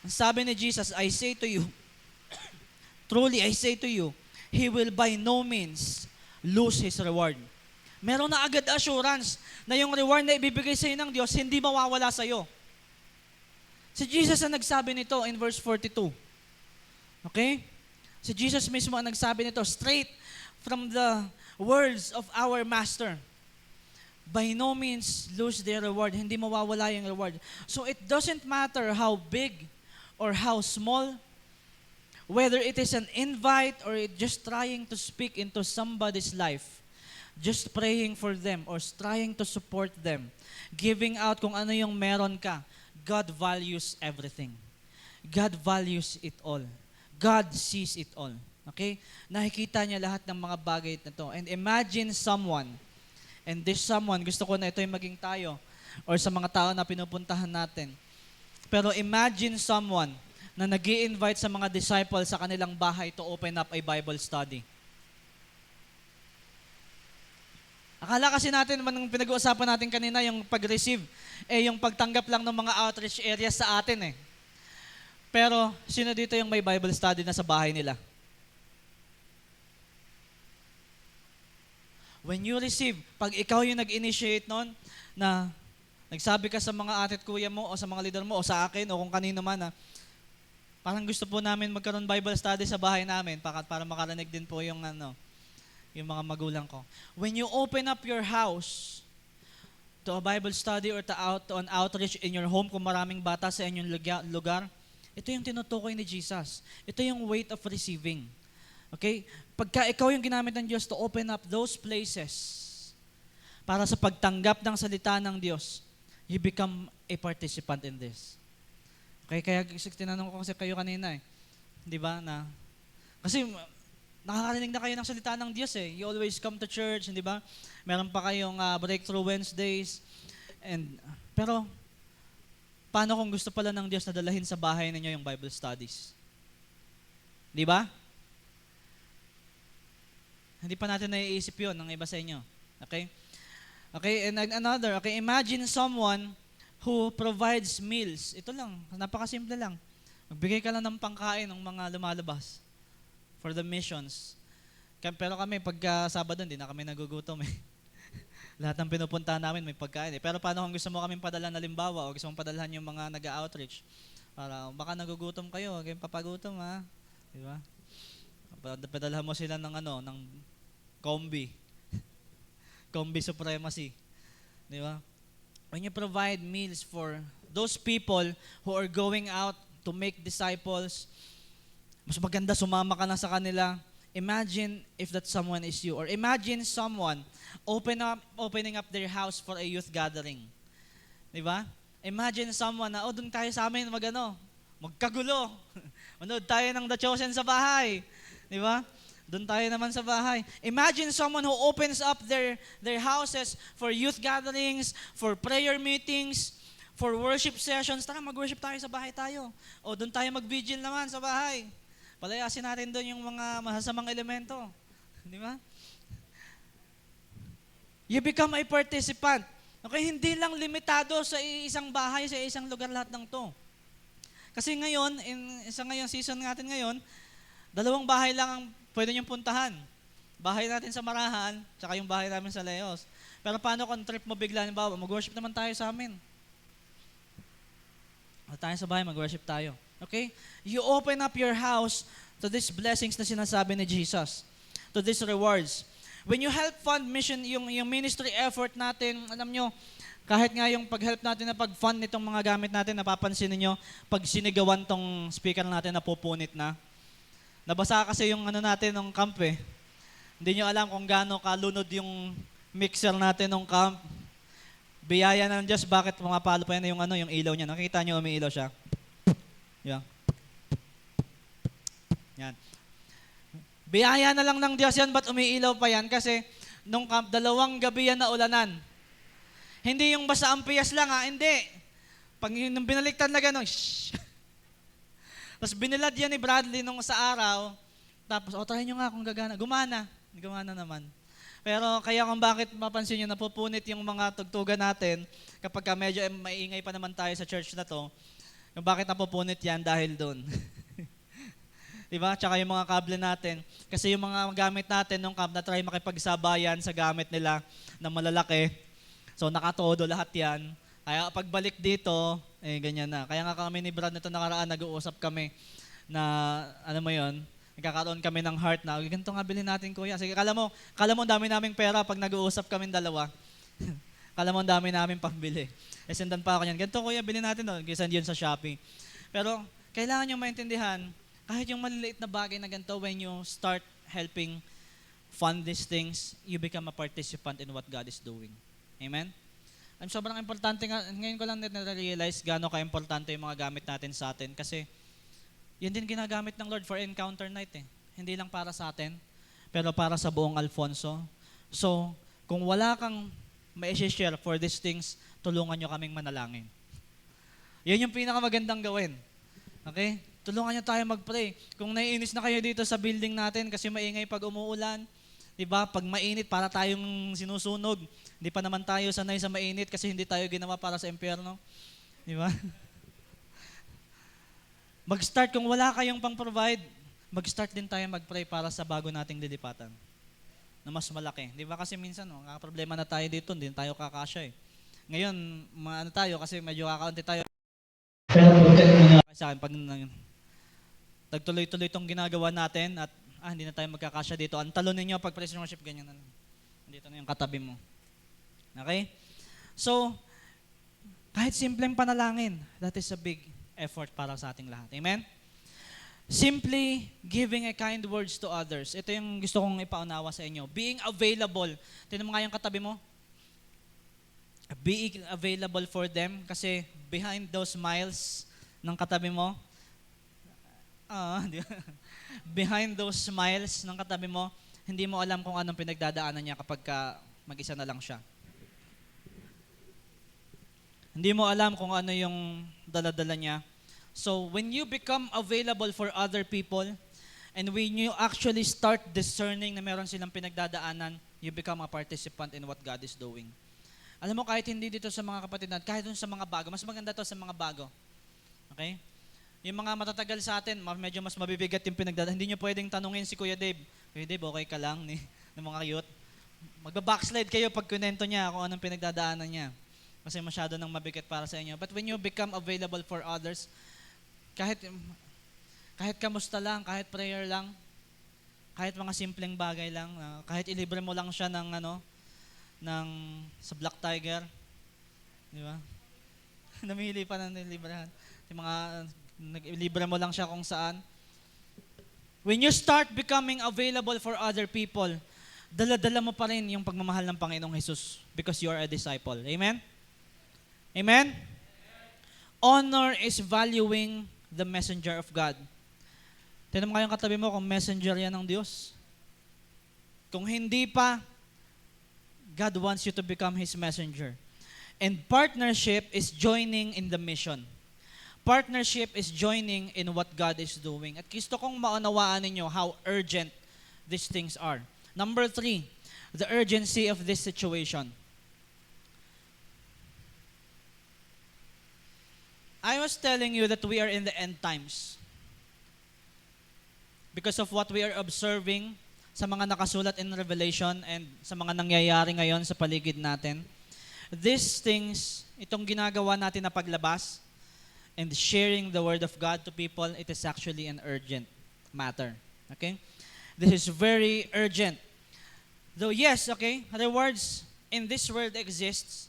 ang sabi ni Jesus, I say to you, truly I say to you, he will by no means lose his reward. Meron na agad assurance na yung reward na ibibigay sa iyo ng Diyos, hindi mawawala sa iyo. Si Jesus ang nagsabi nito in verse 42. Okay? Si Jesus mismo ang nagsabi nito straight from the words of our Master. By no means lose their reward. Hindi mawawala yung reward. So it doesn't matter how big or how small, whether it is an invite or just trying to speak into somebody's life, just praying for them or trying to support them, giving out kung ano yung meron ka, God values everything. God values it all. God sees it all. Okay? Nakikita niya lahat ng mga bagay na to. And imagine someone, and this someone, gusto ko na ito yung maging tayo, or sa mga tao na pinupuntahan natin. Pero imagine someone na nag-i-invite sa mga disciples sa kanilang bahay to open up a Bible study. Akala kasi natin, nung pinag-uusapan natin kanina, yung pag-receive, yung pagtanggap lang ng mga outreach areas sa atin eh. Pero, sino dito yung may Bible study na sa bahay nila? When you receive, pag ikaw yung nag-initiate nun, na nagsabi ka sa mga ate at kuya mo, o sa mga leader mo, o sa akin, o kung kanino man, parang gusto po namin magkaroon Bible study sa bahay namin, para makarinig din po yung yung mga magulang ko. When you open up your house to a Bible study or to an outreach in your home, kung maraming bata sa inyong lugar, ito yung tinutukoy ni Jesus. Ito yung weight of receiving. Okay? Pagka ikaw yung ginamit ng Diyos to open up those places para sa pagtanggap ng salita ng Diyos, you become a participant in this. Okay? Kaya tinanong ko kasi kayo kanina di ba, kasi nakakarinig na kayo ng salita ng Diyos eh. You always come to church, di ba? Meron pa kayong Breakthrough Wednesdays. Pero, paano kung gusto pala ng Diyos na dalahin sa bahay ninyo yung Bible studies? Di ba? Hindi pa natin naiisip yun ng iba sa inyo. Okay? Okay, and another, okay, imagine someone who provides meals. Ito lang, napakasimple lang. Magbigay ka lang ng pangkain ng mga lumalabas for the missions. Pero kami, pagka Sabado, hindi na kami nagugutom eh. Lahat ng pinupuntahan namin may pagkain eh. Pero paano kung gusto mo kaming padala na limbawa o gusto mong padalhan yung mga nag-outreach? Para baka nagugutom kayo, huwag kayong papagutom ha. Di ba? Padalhan mo sila ng ng Combi. Combi Supremacy. Di ba? When you provide meals for those people who are going out to make disciples, mas maganda sumama ka na sa kanila. Imagine if that someone is you. Or imagine someone opening up their house for a youth gathering. Di ba? Imagine someone na, doon tayo sa amin magkagulo. Manood tayo ng The Chosen sa bahay. Di ba? Doon tayo naman sa bahay. Imagine someone who opens up their houses for youth gatherings, for prayer meetings, For worship sessions, tara mag-worship tayo sa bahay tayo. O doon tayo mag-vigil naman sa bahay. Palayasin natin doon yung mga masasamang elemento. Di ba? You become a participant. Okay, hindi lang limitado sa isang bahay, sa isang lugar lahat ng to. Kasi ngayon, sa ngayong season natin ngayon, 2 bahay lang ang pwede niyong puntahan. Bahay natin sa Marahan, tsaka yung bahay namin sa Leos. Pero paano kung trip mo bigla, halimbawa, mag-worship naman tayo sa amin. Tayo sa bahay, mag-worship tayo. Okay? You open up your house to these blessings na sinasabi ni Jesus. To these rewards. When you help fund mission, yung ministry effort natin, alam nyo, kahit nga yung pag-help natin na pag-fund nitong mga gamit natin, napapansin niyo pag sinigawan tong speaker natin na pupunit na. Nabasa kasi yung natin ng camp eh. Hindi nyo alam kung gaano kalunod yung mixer natin ng camp. Biyaya ng Diyos, bakit pumapalo pa yan yung ilaw niya. Nakikita nyo, umiilaw siya. Yan. Yan. Biyaya na lang ng Diyos yan, ba't umiilaw pa yan? Kasi nung 2 gabi yan na ulanan. Hindi yung basta ampiyas lang hindi. Pag nung binaliktad na gano'n, shhh. Tapos binilad yan ni Bradley nung sa araw, tapos, try nyo nga kung gagana. Gumana naman. Pero kaya kung bakit mapansin nyo, napupunit yung mga tugtugan natin, kapag medyo maingay pa naman tayo sa church na to, yung bakit napupunit yan dahil doon. Diba? Tsaka yung mga kable natin. Kasi yung mga gamit natin nung camp, na-try makipagsabayan sa gamit nila na malalaki. So nakatodo lahat yan. Kaya pagbalik dito, ganyan na. Kaya nga kami ni Brad nito nakaraan, nag-uusap kami na, nagkakaroon kami ng heart na, ganito nga bilhin natin kuya. Sige, kala mo dami naming pera pag nag-uusap kami dalawa. Kala mo dami namin pambili. Sendan pa ako niyan, ganito kuya, bilhin natin doon. Send yun sa Shopee. Pero kailangan nyo maintindihan, kahit yung maliliit na bagay na ganito, when you start helping fund these things, you become a participant in what God is doing. Amen? Sobrang importante nga, ngayon ko lang na-realize gaano ka-importante yung mga gamit natin sa atin kasi yun din ginagamit ng Lord for encounter night Hindi lang para sa atin, pero para sa buong Alfonso. So, kung wala kang ma-share for these things, tulungan nyo kaming manalangin. Yan yung pinakamagandang gawin. Okay? Tulungan nyo tayo mag-pray. Kung naiinis na kayo dito sa building natin kasi maingay pag umuulan, diba? Pag mainit, para tayong sinusunog. Hindi pa naman tayo sanay sa mainit kasi hindi tayo ginawa para sa impyerno. Diba? Mag-start, kung wala kayong pang-provide, mag-start din tayo mag-pray para sa bago nating lilipatan na mas malaki. Di ba kasi minsan, problema na tayo dito, hindi tayo kakasya Ngayon, tayo kasi medyo kakaunti tayo. Pero sa akin, pag nagtuloy-tuloy itong ginagawa natin at hindi na tayo magkakasya dito, ang talon ninyo pag praise and worship, ganyan na lang. Dito na yung katabi mo. Okay? So, kahit simpleng panalangin, that is a big effort para sa ating lahat. Amen? Simply giving a kind words to others. Ito yung gusto kong ipaunawa sa inyo. Being available. Tingnan mo nga yung katabi mo. Being available for them kasi behind those smiles ng katabi mo, behind those smiles ng katabi mo, hindi mo alam kung anong pinagdadaanan niya kapag mag-isa na lang siya. Hindi mo alam kung ano yung dala-dala niya. So, when you become available for other people, and when you actually start discerning na meron silang pinagdadaanan, you become a participant in what God is doing. Alam mo, kahit hindi dito sa mga kapatid natin, kahit dun sa mga bago, mas maganda to sa mga bago. Okay? Yung mga matatagal sa atin, medyo mas mabibigat yung pinagdadaanan. Hindi nyo pwedeng tanungin si Kuya Dave, Kuya Dave, okay ka lang ng mga youth? Magbabackslide kayo pag kunento niya kung anong pinagdadaanan niya. Kasi masyado nang mabigat para sa inyo. But when you become available for others, kahit kamusta lang, kahit prayer lang, kahit mga simpleng bagay lang, kahit ilibre mo lang siya ng sa Black Tiger, di ba? Namili pa ng nilibrehan. Yung mga libre mo lang siya kung saan. When you start becoming available for other people, dala-dala mo pa rin yung pagmamahal ng Panginoong Jesus because you are a disciple. Amen? Amen? Honor is valuing the messenger of God. Tignan mo kayong katabi mo kung messenger yan ng Diyos. Kung hindi pa, God wants you to become His messenger. And partnership is joining in the mission. Partnership is joining in what God is doing. At gusto kong maunawaan ninyo how urgent these things are. Number 3, the urgency of this situation. I was telling you that we are in the end times. Because of what we are observing sa mga nakasulat in Revelation and sa mga nangyayari ngayon sa paligid natin. These things, itong ginagawa natin na paglabas and sharing the Word of God to people, it is actually an urgent matter. Okay? This is very urgent. Though yes, okay, rewards in this world exists.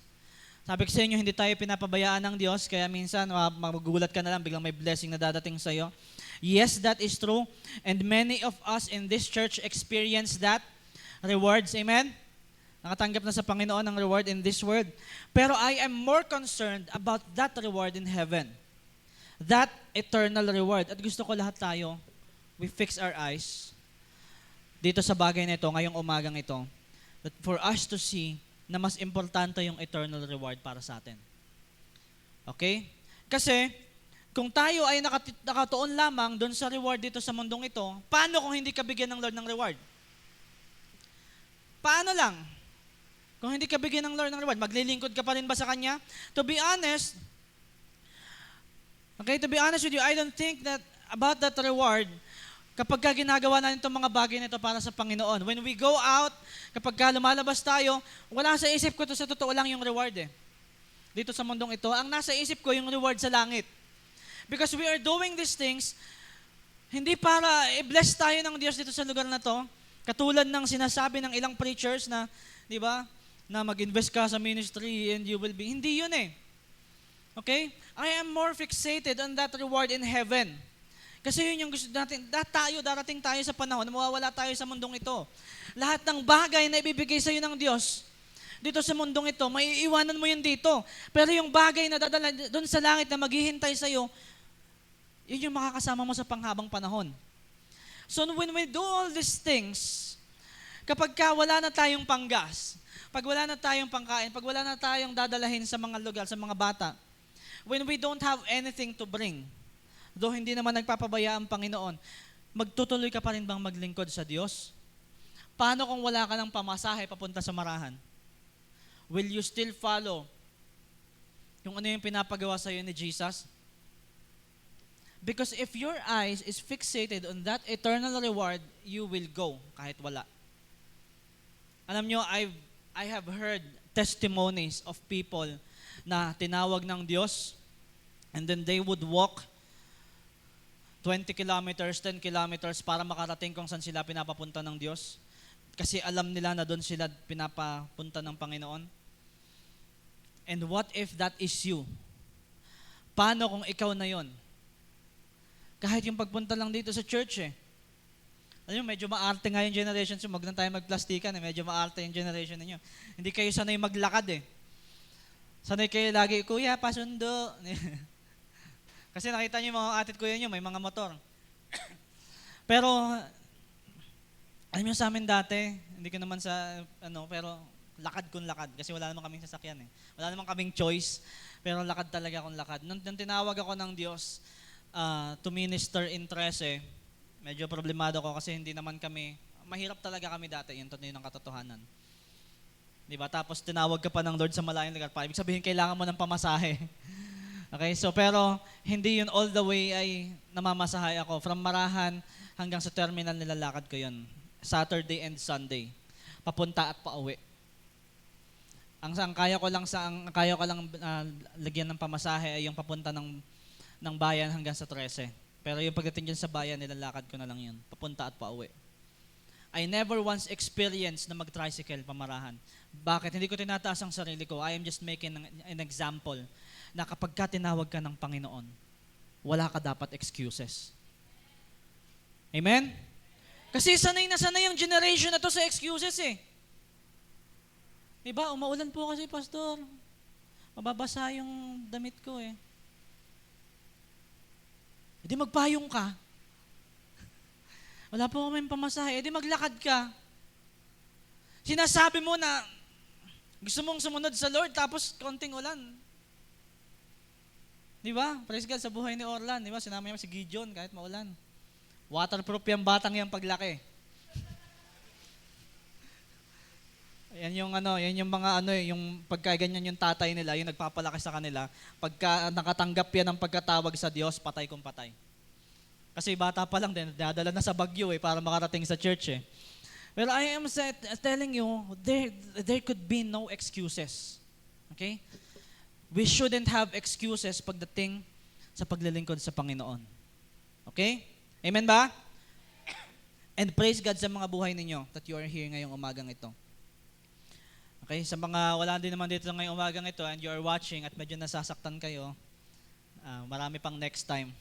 Sabi ko sa inyo, hindi tayo pinapabayaan ng Diyos, kaya minsan magugulat ka na lang, biglang may blessing na dadating sa iyo. Yes, that is true. And many of us in this church experience that rewards. Amen? Nakatanggap na sa Panginoon ng reward in this world. Pero I am more concerned about that reward in heaven. That eternal reward. At gusto ko lahat tayo, we fix our eyes dito sa bagay na ito, ngayong umagang ito, that for us to see na mas importante yung eternal reward para sa atin. Okay? Kasi, kung tayo ay nakatuon lamang doon sa reward dito sa mundong ito, paano kung hindi ka bigyan ng Lord ng reward? Paano lang? Kung hindi ka bigyan ng Lord ng reward, maglilingkod ka pa rin ba sa Kanya? To be honest with you, I don't think that about that reward, kapag ka ginagawa natin itong mga bagay na ito para sa Panginoon. When we go out, kapag ka lumalabas tayo, wala sa isip ko ito, sa totoo lang yung reward dito sa mundong ito, ang nasa isip ko yung reward sa langit. Because we are doing these things, hindi para i-bless tayo ng Diyos dito sa lugar na to, katulad ng sinasabi ng ilang preachers na, di ba, na mag-invest ka sa ministry and you will be, hindi yun Okay? I am more fixated on that reward in heaven. Kasi yun yung gusto natin. Darating tayo sa panahon na mawawala tayo sa mundong ito. Lahat ng bagay na ibibigay sa iyo ng Diyos, dito sa mundong ito, maiiwanan mo yun dito. Pero yung bagay na dadala doon sa langit na maghihintay sa iyo, yun yung makakasama mo sa panghabang panahon. So when we do all these things, kapag wala na tayong panggas, pag wala na tayong pangkain, pag wala na tayong dadalahin sa mga lugar, sa mga bata, when we don't have anything to bring, though hindi naman nagpapabaya ang Panginoon, magtutuloy ka pa rin bang maglingkod sa Diyos? Paano kung wala ka ng pamasahe papunta sa marahan? Will you still follow yung ano yung pinapagawa sa iyo ni Jesus? Because if your eyes is fixated on that eternal reward, you will go kahit wala. Alam nyo, I have heard testimonies of people na tinawag ng Diyos and then they would walk 20 kilometers, 10 kilometers para makarating kung saan sila pinapapunta ng Diyos. Kasi alam nila na doon sila pinapapunta ng Panginoon. And what if that is you? Paano kung ikaw na yon? Kahit yung pagpunta lang dito sa church Alam mo, medyo maarte nga yung generation. So, wag na tayo magplastikan medyo maarte yung generation ninyo. Hindi kayo sanay maglakad Sanay kayo lagi, kuya, pasundo. Kasi nakita niyo yung mga atit kuya niyo, may mga motor. Pero, alam niyo sa amin dati, hindi ko naman pero lakad kung lakad. Kasi wala naman kaming sasakyan Wala naman kaming choice. Pero lakad talaga kung lakad. Nung tinawag ako ng Diyos to minister in 13, medyo problemado ko kasi hindi naman kami, mahirap talaga kami dati, yun ang katotohanan. Diba? Tapos tinawag ka pa ng Lord sa malayong lugar pa. Ibig sabihin, kailangan mo ng pamasahe. Okay, so pero hindi yun all the way ay namamasahay ako. From Marahan hanggang sa terminal nilalakad ko yun. Saturday and Sunday. Papunta at pauwi. Ang kaya ko lang lagyan ng pamasahe ay yung papunta ng bayan hanggang sa 13. Pero yung pagdating dyan sa bayan, nilalakad ko na lang yun. Papunta at pauwi. I never once experienced na mag-tricycle pamarahan. Bakit? Hindi ko tinataas ang sarili ko. I am just making an example na kapag ka tinawag ka ng Panginoon, wala ka dapat excuses. Amen? Kasi sanay na sanay yung generation na to sa excuses Diba? Umaulan po kasi, Pastor. Mababasa yung damit ko Hindi magpayong ka. Wala po kaming pamasahe. Hindi maglakad ka. Sinasabi mo na Gusto mong sumunod sa Lord tapos konting ulan. Di ba? Praise God sa buhay ni Orlan. Di ba? Sinama niya si Gideon kahit maulan. Waterproof yung batang yung paglaki. Yan yung mga yung pagka ganyan yung tatay nila, yung nagpapalaki sa kanila, pagka nakatanggap yan ng pagkatawag sa Diyos, patay kung patay. Kasi bata pa lang din, dadala na sa Bagyo para makarating sa church Well, I am telling you, there could be no excuses. Okay? We shouldn't have excuses pagdating sa paglilingkod sa Panginoon. Okay? Amen ba? And praise God sa mga buhay ninyo that you are here ngayong umagang ito. Okay, sa mga wala din naman dito ngayong umagang ito and you are watching at medyo nasasaktan kayo, marami pang next time.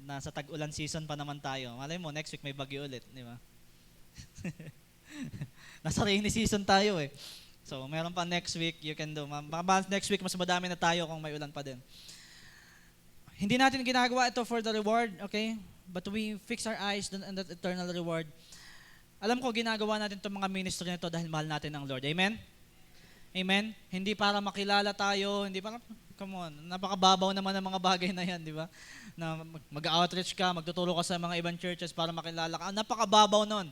Nasa tag-ulan season pa naman tayo. Malay mo, next week may bagyo ulit, di ba? Nasa rainy season tayo So, meron pa next week, you can do. Baka next week, mas madami na tayo kung may ulan pa din. Hindi natin ginagawa ito for the reward, okay? But we fix our eyes on that eternal reward. Alam ko, ginagawa natin itong mga ministry nito dahil mahal natin ang Lord. Amen? Amen? Hindi para makilala tayo, hindi para, come on, napakababaw naman ng mga bagay na yan, di ba? Na mag-outreach ka, magtuturo ka sa mga ibang churches para makilala ka. Napakababaw nun.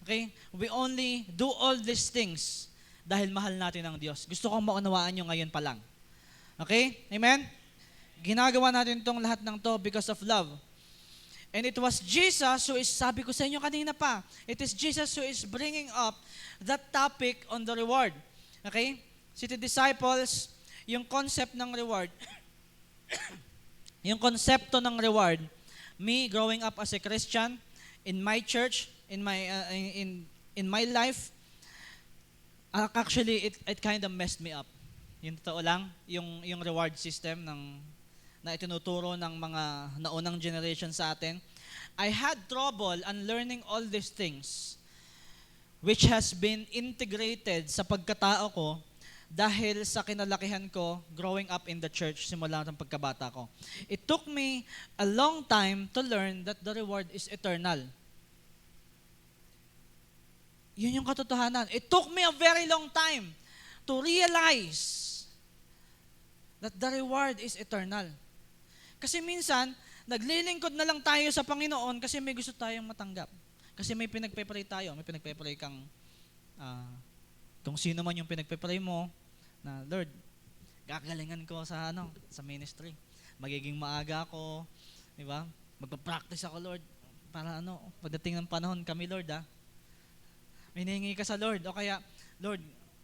Okay? We only do all these things dahil mahal natin ang Diyos. Gusto kong maunawaan nyo ngayon pa lang. Okay? Amen? Ginagawa natin itong lahat ng to because of love. And it was Jesus who is, sabi ko sa inyo kanina pa, it is Jesus who is bringing up that topic on the reward. Okay? Si the disciples, yung concept ng reward, yung konsepto ng reward, me growing up as a Christian, in my church, in my life, actually, it kind of messed me up. Yung totoo lang, yung reward system na itinuturo ng mga naunang generation sa atin. I had trouble unlearning all these things which has been integrated sa pagkatao ko dahil sa kinalakihan ko growing up in the church simula ng pagkabata ko. It took me a long time to learn that the reward is eternal. Yun yung katotohanan. It took me a very long time to realize that the reward is eternal. Kasi minsan, naglilingkod na lang tayo sa Panginoon kasi may gusto tayong matanggap. Kasi may pinagpe-pray tayo. May pinagpe-pray kang, kung sino man yung pinagpe-pray mo, na Lord, gagalingan ko sa ministry. Magiging maaga ako, di ba? Magpa-practice ako, Lord, para pagdating ng panahon kami, Lord, may hinihingi ka sa Lord. O kaya, Lord,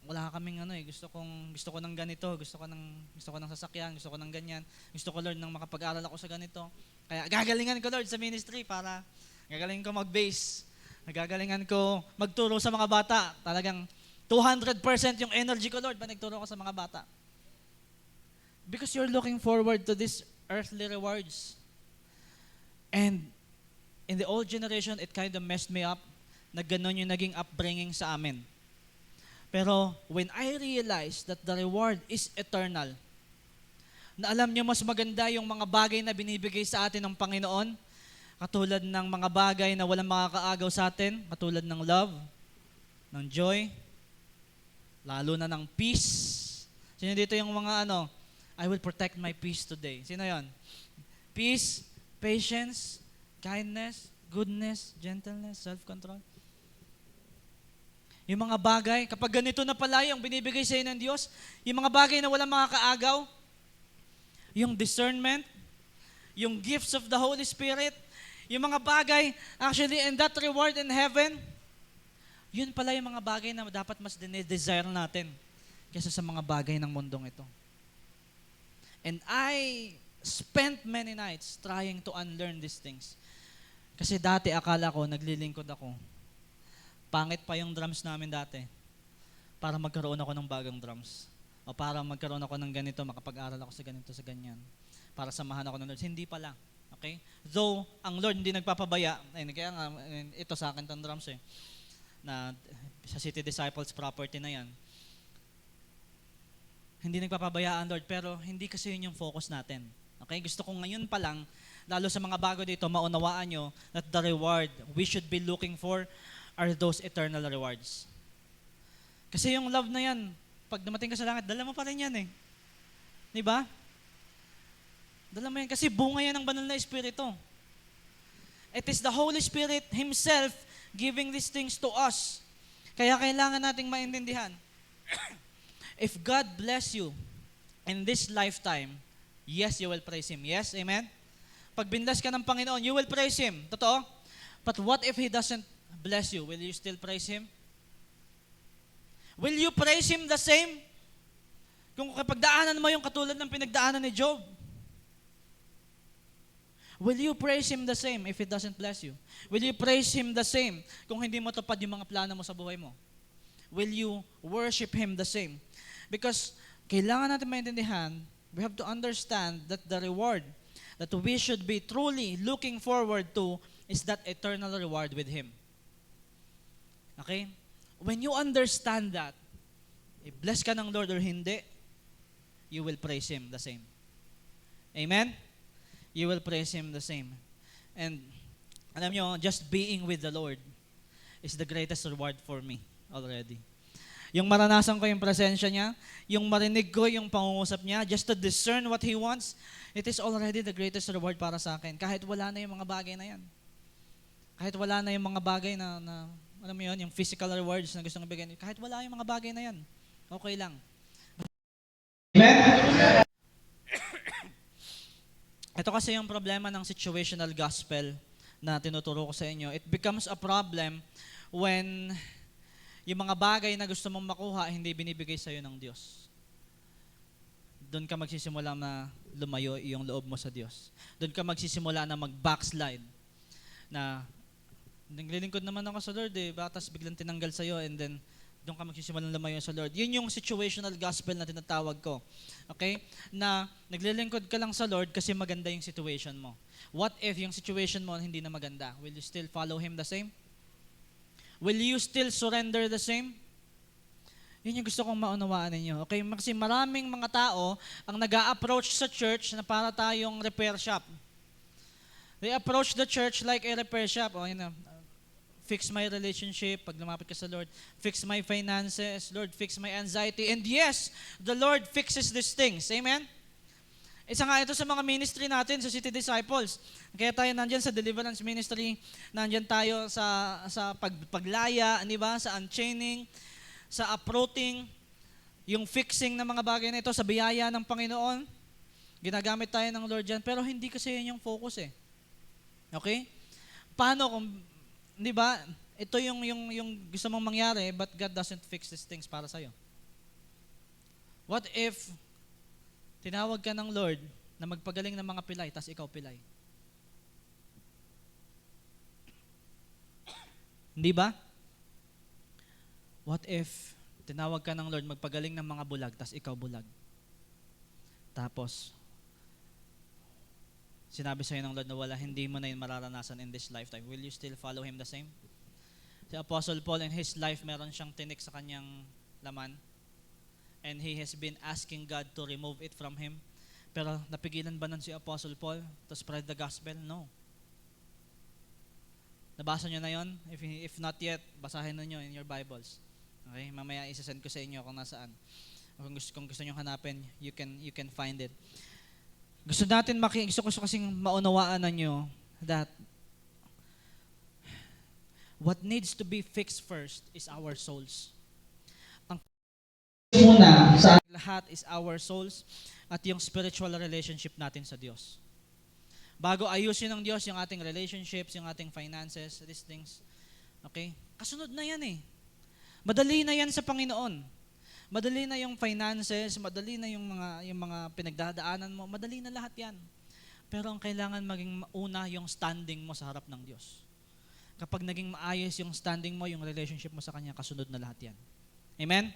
wala kaming gusto ko ng ganito, gusto ko ng sasakyan, gusto ko ng ganyan, gusto ko Lord ng makapag-aral ako sa ganito. Kaya gagalingan ko Lord sa ministry para gagalingan ko mag-base, gagalingan ko magturo sa mga bata. Talagang 200% yung energy ko Lord pa nagturo ko sa mga bata. Because you're looking forward to these earthly rewards. And in the old generation, it kind of messed me up na ganun yung naging upbringing sa amin. Pero when I realized that the reward is eternal, na alam niyo mas maganda yung mga bagay na binibigay sa atin ng Panginoon, katulad ng mga bagay na walang makakaagaw sa atin, katulad ng love, ng joy, lalo na ng peace. Sino dito yung mga I will protect my peace today. Sino yon? Peace, patience, kindness, goodness, gentleness, self-control. Yung mga bagay, kapag ganito na pala yung binibigay sa iyo ng Diyos, yung mga bagay na walang makakaagaw, yung discernment, yung gifts of the Holy Spirit, yung mga bagay, actually, and that reward in heaven, yun pala yung mga bagay na dapat mas dinidesire natin kaysa sa mga bagay ng mundong ito. And I spent many nights trying to unlearn these things. Kasi dati akala ko, naglilingkod ako. Pangit pa yung drums namin dati. Para magkaroon ako ng bagong drums. O para magkaroon ako ng ganito, makapag-aral ako sa ganito, sa ganyan. Para samahan ako ng Lord. Hindi pala. Okay? Though, ang Lord hindi nagpapabaya. Kaya nga, ito sa akin itong drums na sa City Disciples property na yan. Hindi nagpapabaya ang Lord, pero hindi kasi yun yung focus natin. Okay? Gusto ko ngayon pa lang, lalo sa mga bago dito, maunawaan nyo that the reward we should be looking for are those eternal rewards. Kasi yung love na yan, pag dumating ka sa langit, dala mo pa rin yan eh. Di ba? Dala mo yan kasi bunga yan ng banal na Espiritu. It is the Holy Spirit Himself giving these things to us. Kaya kailangan nating maintindihan. If God bless you in this lifetime, yes, you will praise Him. Yes, amen? Pag binless ka ng Panginoon, you will praise Him. Totoo? But what if He doesn't bless you? Will you still praise Him? Will you praise Him the same? Kung kapag daanan mo yung katulad ng pinagdaanan ni Job, will you praise Him the same if He doesn't bless you? Will you praise Him the same kung hindi mo tupad yung mga plano mo sa buhay mo? Will you worship Him the same? Because kailangan natin maintindihan, we have to understand that the reward that we should be truly looking forward to is that eternal reward with Him. Okay? When you understand that, if blessed ka ng Lord or hindi, you will praise Him the same. Amen? You will praise Him the same. And alam nyo, just being with the Lord is the greatest reward for me already. Yung maranasan ko yung presensya niya, yung marinig ko yung pangungusap niya, just to discern what He wants, it is already the greatest reward para sa akin. Kahit wala na yung mga bagay na yan. Kahit wala na yung mga bagay na alam mo yun, yung physical rewards na gusto ng bigyan. Kahit wala yung mga bagay na yan, okay lang. Amen? Ito kasi yung problema ng situational gospel na tinuturo ko sa inyo. It becomes a problem when yung mga bagay na gusto mong makuha, hindi binibigay sa'yo ng Diyos. Doon ka magsisimula na lumayo yung loob mo sa Diyos. Doon ka magsisimula na mag-backslide. Na, naglilingkod naman ako sa Lord batas biglang tinanggal sa'yo and then doon ka magsisimula na lumayo sa Lord. Yun yung situational gospel na tinatawag ko. Okay? Na naglilingkod ka lang sa Lord kasi maganda yung situation mo. What if yung situation mo hindi na maganda? Will you still follow Him the same? Will you still surrender the same? Yun yung gusto kong maunawaan ninyo. Okay? Kasi maraming mga tao ang nag-a-approach sa church na para tayong repair shop. They approach the church like a repair shop. Fix my relationship, pag lumapit ka sa Lord. Fix my finances. Lord, fix my anxiety. And yes, the Lord fixes these things. Amen? Isa nga ito sa mga ministry natin sa City Disciples. Kaya tayo nandyan sa deliverance ministry, nandyan tayo sa paglaya, di ba? Sa unchaining, sa uprooting, yung fixing ng mga bagay na ito sa biyaya ng Panginoon. Ginagamit tayo ng Lord dyan, pero hindi kasi yun yung focus eh. Okay? Paano kung, di ba, ito yung gusto mong mangyari, but God doesn't fix these things para sa'yo. What if tinawag ka ng Lord na magpagaling ng mga pilay, tas ikaw pilay? Hindi ba? What if tinawag ka ng Lord magpagaling ng mga bulag, tas ikaw bulag? Tapos, sinabi sa'yo ng Lord na hindi mo na yun mararanasan in this lifetime. Will you still follow Him the same? Si Apostle Paul in his life, meron siyang tinik sa kanyang laman. And he has been asking God to remove it from him. Pero napigilan ba nun si Apostle Paul to spread the gospel? No. Nabasa nyo na yon? If not yet, basahin nyo in your Bibles. Okay? Mamaya isasend ko sa inyo kung nasaan. Kung gusto nyo hanapin, you can find it. Gusto ko kasing maunawaan nyo that what needs to be fixed first is our souls. Ang muna sa lahat is our souls at yung spiritual relationship natin sa Diyos. Bago ayusin ng Diyos yung ating relationships, yung ating finances, these things. Okay? Kasunod na yan eh. Madali na yan sa Panginoon. Madali na yung finances, madali na yung mga pinagdadaanan mo, madali na lahat yan. Pero ang kailangan maging una yung standing mo sa harap ng Diyos. Kapag naging maayos yung standing mo, yung relationship mo sa Kanya, kasunod na lahat yan. Amen?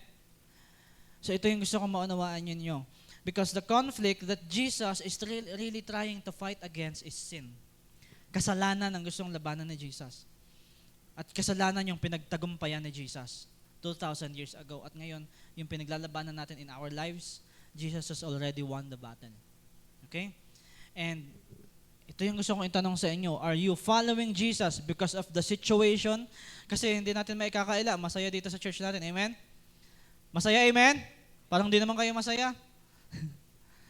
So ito yung gusto kong maunawaan ninyo. Because the conflict that Jesus is really trying to fight against is sin. Kasalanan ang gustong labanan ni Jesus. At kasalanan yung pinagtagumpayan ni Jesus 2,000 years ago. At ngayon, yung pinaglalabanan natin in our lives, Jesus has already won the battle. Okay? And ito yung gusto kong itanong sa inyo. Are you following Jesus because of the situation? Kasi hindi natin maikakaila. Masaya dito sa church natin. Amen? Masaya, amen? Parang di naman kayo masaya.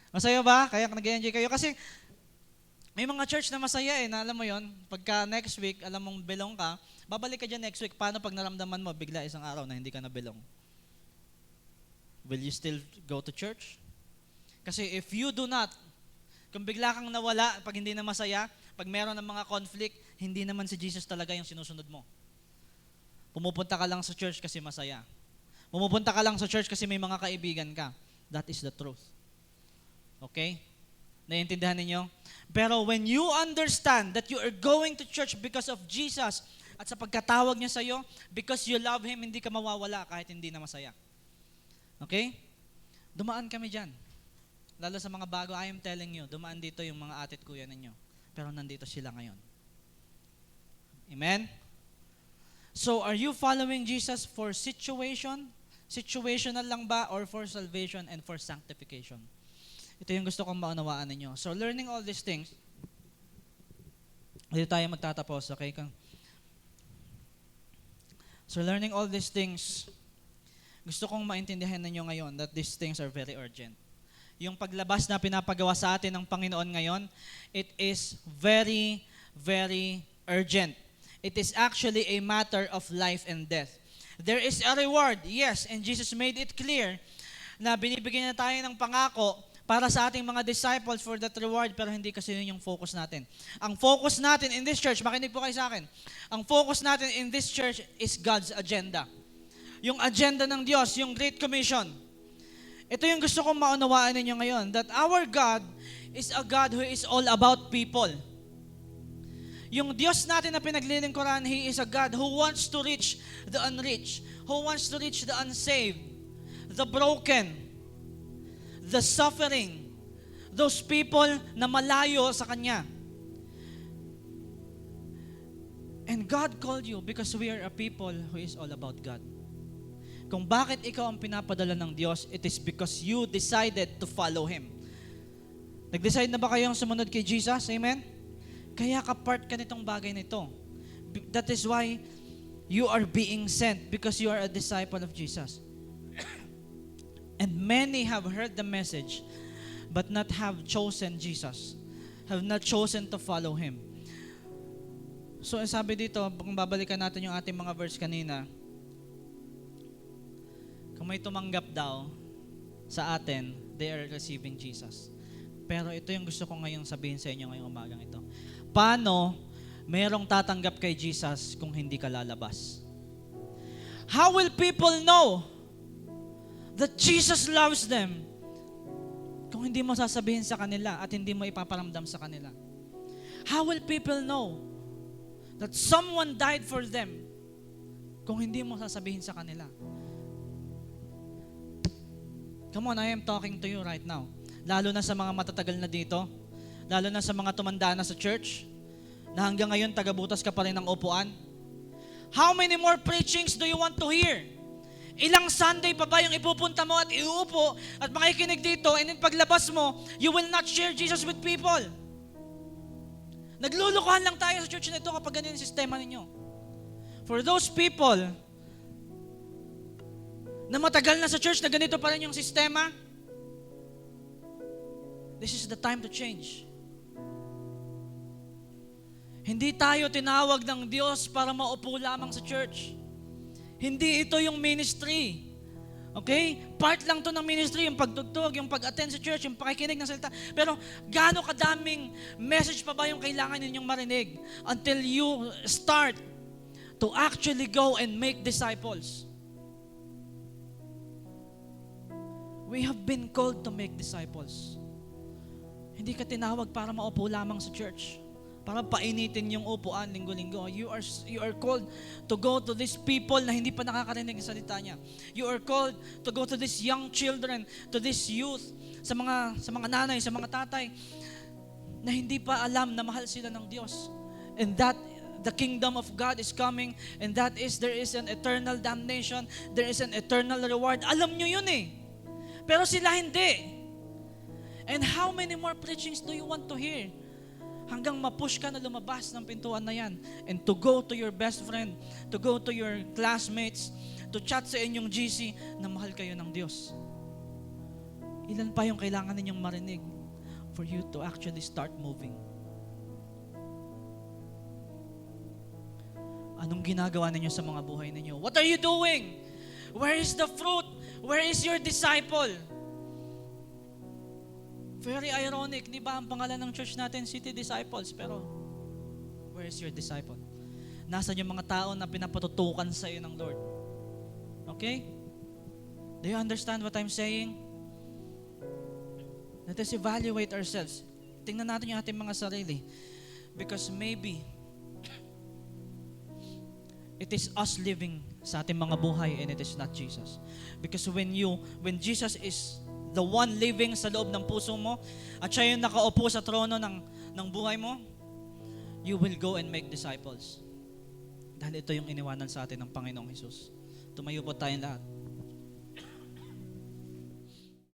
Masaya ba? Kaya nag-enjoy kayo? Kasi may mga church na masaya na alam mo yon. Pagka next week, alam mong belong ka, babalik ka dyan next week. Paano pag naramdaman mo bigla isang araw na hindi ka na belong? Will you still go to church? Kasi if you do not, kung bigla kang nawala, pag hindi na masaya, pag meron ng mga conflict, hindi naman si Jesus talaga yung sinusunod mo. Pumupunta ka lang sa church kasi masaya. Pumupunta ka lang sa church kasi may mga kaibigan ka. That is the truth. Okay? Naiintindihan ninyo? Pero when you understand that you are going to church because of Jesus at sa pagkatawag niya sa iyo, because you love Him, hindi ka mawawala kahit hindi na masaya. Okay? Dumaan kami dyan. Lalo sa mga bago, I am telling you, dumaan dito yung mga ate at kuya ninyo. Pero nandito sila ngayon. Amen? So, are you following Jesus for situation? Situational lang ba or for salvation and for sanctification? Ito yung gusto kong maunawaan ninyo. So, learning all these things, dito tayo magtatapos, okay? So, learning all these things, gusto kong maintindihan ninyo ngayon that these things are very urgent. Yung paglabas na pinapagawa sa atin ng Panginoon ngayon, it is very, very urgent. It is actually a matter of life and death. There is a reward, yes, and Jesus made it clear na binibigyan na tayo ng pangako para sa ating mga disciples for that reward, pero hindi kasi yun yung focus natin. Ang focus natin in this church, makinig po kayo sa akin, ang focus natin in this church is God's agenda. Yung agenda ng Diyos, yung Great Commission. Ito yung gusto kong maunawaan ninyo ngayon, that our God is a God who is all about people. Yung Diyos natin na pinaglilingkuran, He is a God who wants to reach the unreached, who wants to reach the unsaved, the broken, the suffering, those people na malayo sa Kanya. And God called you because we are a people who is all about God. Kung bakit ikaw ang pinapadala ng Diyos, it is because you decided to follow Him. Nag-decide na ba kayong sumunod kay Jesus? Amen? Kaya ka-part ka nitong bagay nito. That is why you are being sent, because you are a disciple of Jesus. And many have heard the message, but not have chosen Jesus, have not chosen to follow Him. So, sabi dito, kung babalikan natin yung ating mga verse kanina, kung may tumanggap daw sa atin, they are receiving Jesus. Pero ito yung gusto ko ngayong sabihin sa inyo ngayong umagang ito. Paano merong tatanggap kay Jesus kung hindi ka lalabas? How will people know that Jesus loves them kung hindi mo sasabihin sa kanila at hindi mo ipaparamdam sa kanila? How will people know that someone died for them kung hindi mo sasabihin sa kanila? Come on, I am talking to you right now. Lalo na sa mga matatagal na dito, lalo na sa mga tumanda na sa church, na hanggang ngayon tagabutas ka pa rin ng upuan. How many more preachings do you want to hear? Ilang Sunday pa ba yung ipupunta mo at iuupo at makikinig dito, and then paglabas mo, you will not share Jesus with people? Naglulukuhan lang tayo sa church na ito kapag ganyan yung sistema ninyo. For those people na matagal na sa church na ganito pa rin yung sistema, this is the time to change. Hindi tayo tinawag ng Diyos para maupo lamang sa church. Hindi ito yung ministry. Okay? Part lang to ng ministry, yung pagtugtog, yung pag-attend sa church, yung pakikinig ng salita. Pero gaano kadaming message pa ba yung kailangan ninyong marinig until you start to actually go and make disciples? We have been called to make disciples. Hindi ka tinawag para maupo lamang sa church, para painitin yung upuan linggo-linggo. You are called to go to these people na hindi pa nakakarinig ng salita niya. You are called to go to these young children, to this youth, sa mga nanay, sa mga tatay na hindi pa alam na mahal sila ng Diyos. And that the kingdom of God is coming, and that is there is an eternal damnation, there is an eternal reward. Alam nyo yun eh. Pero sila hindi. And how many more preachings do you want to hear? Hanggang mapush ka na lumabas ng pintuan na yan and to go to your best friend, to go to your classmates, to chat sa inyong GC na mahal kayo ng Diyos. Ilan pa yung kailangan ninyong marinig for you to actually start moving? Anong ginagawa ninyo sa mga buhay ninyo? What are you doing? Where is the fruit? Where is your disciple? Very ironic, di ba? Ang pangalan ng church natin, City Disciples. Pero, where is your disciple? Nasaan yung mga tao na pinapatutukan sa iyo ng Lord? Okay? Do you understand what I'm saying? Let us evaluate ourselves. Tingnan natin yung ating mga sarili. Because maybe, it is us living sa ating mga buhay and it is not Jesus. Because when Jesus is the one living sa loob ng puso mo at siya yung nakaupo sa trono ng buhay mo, you will go and make disciples. Dahil ito yung iniwanan sa atin ng Panginoong Jesus. Tumayo po tayong lahat.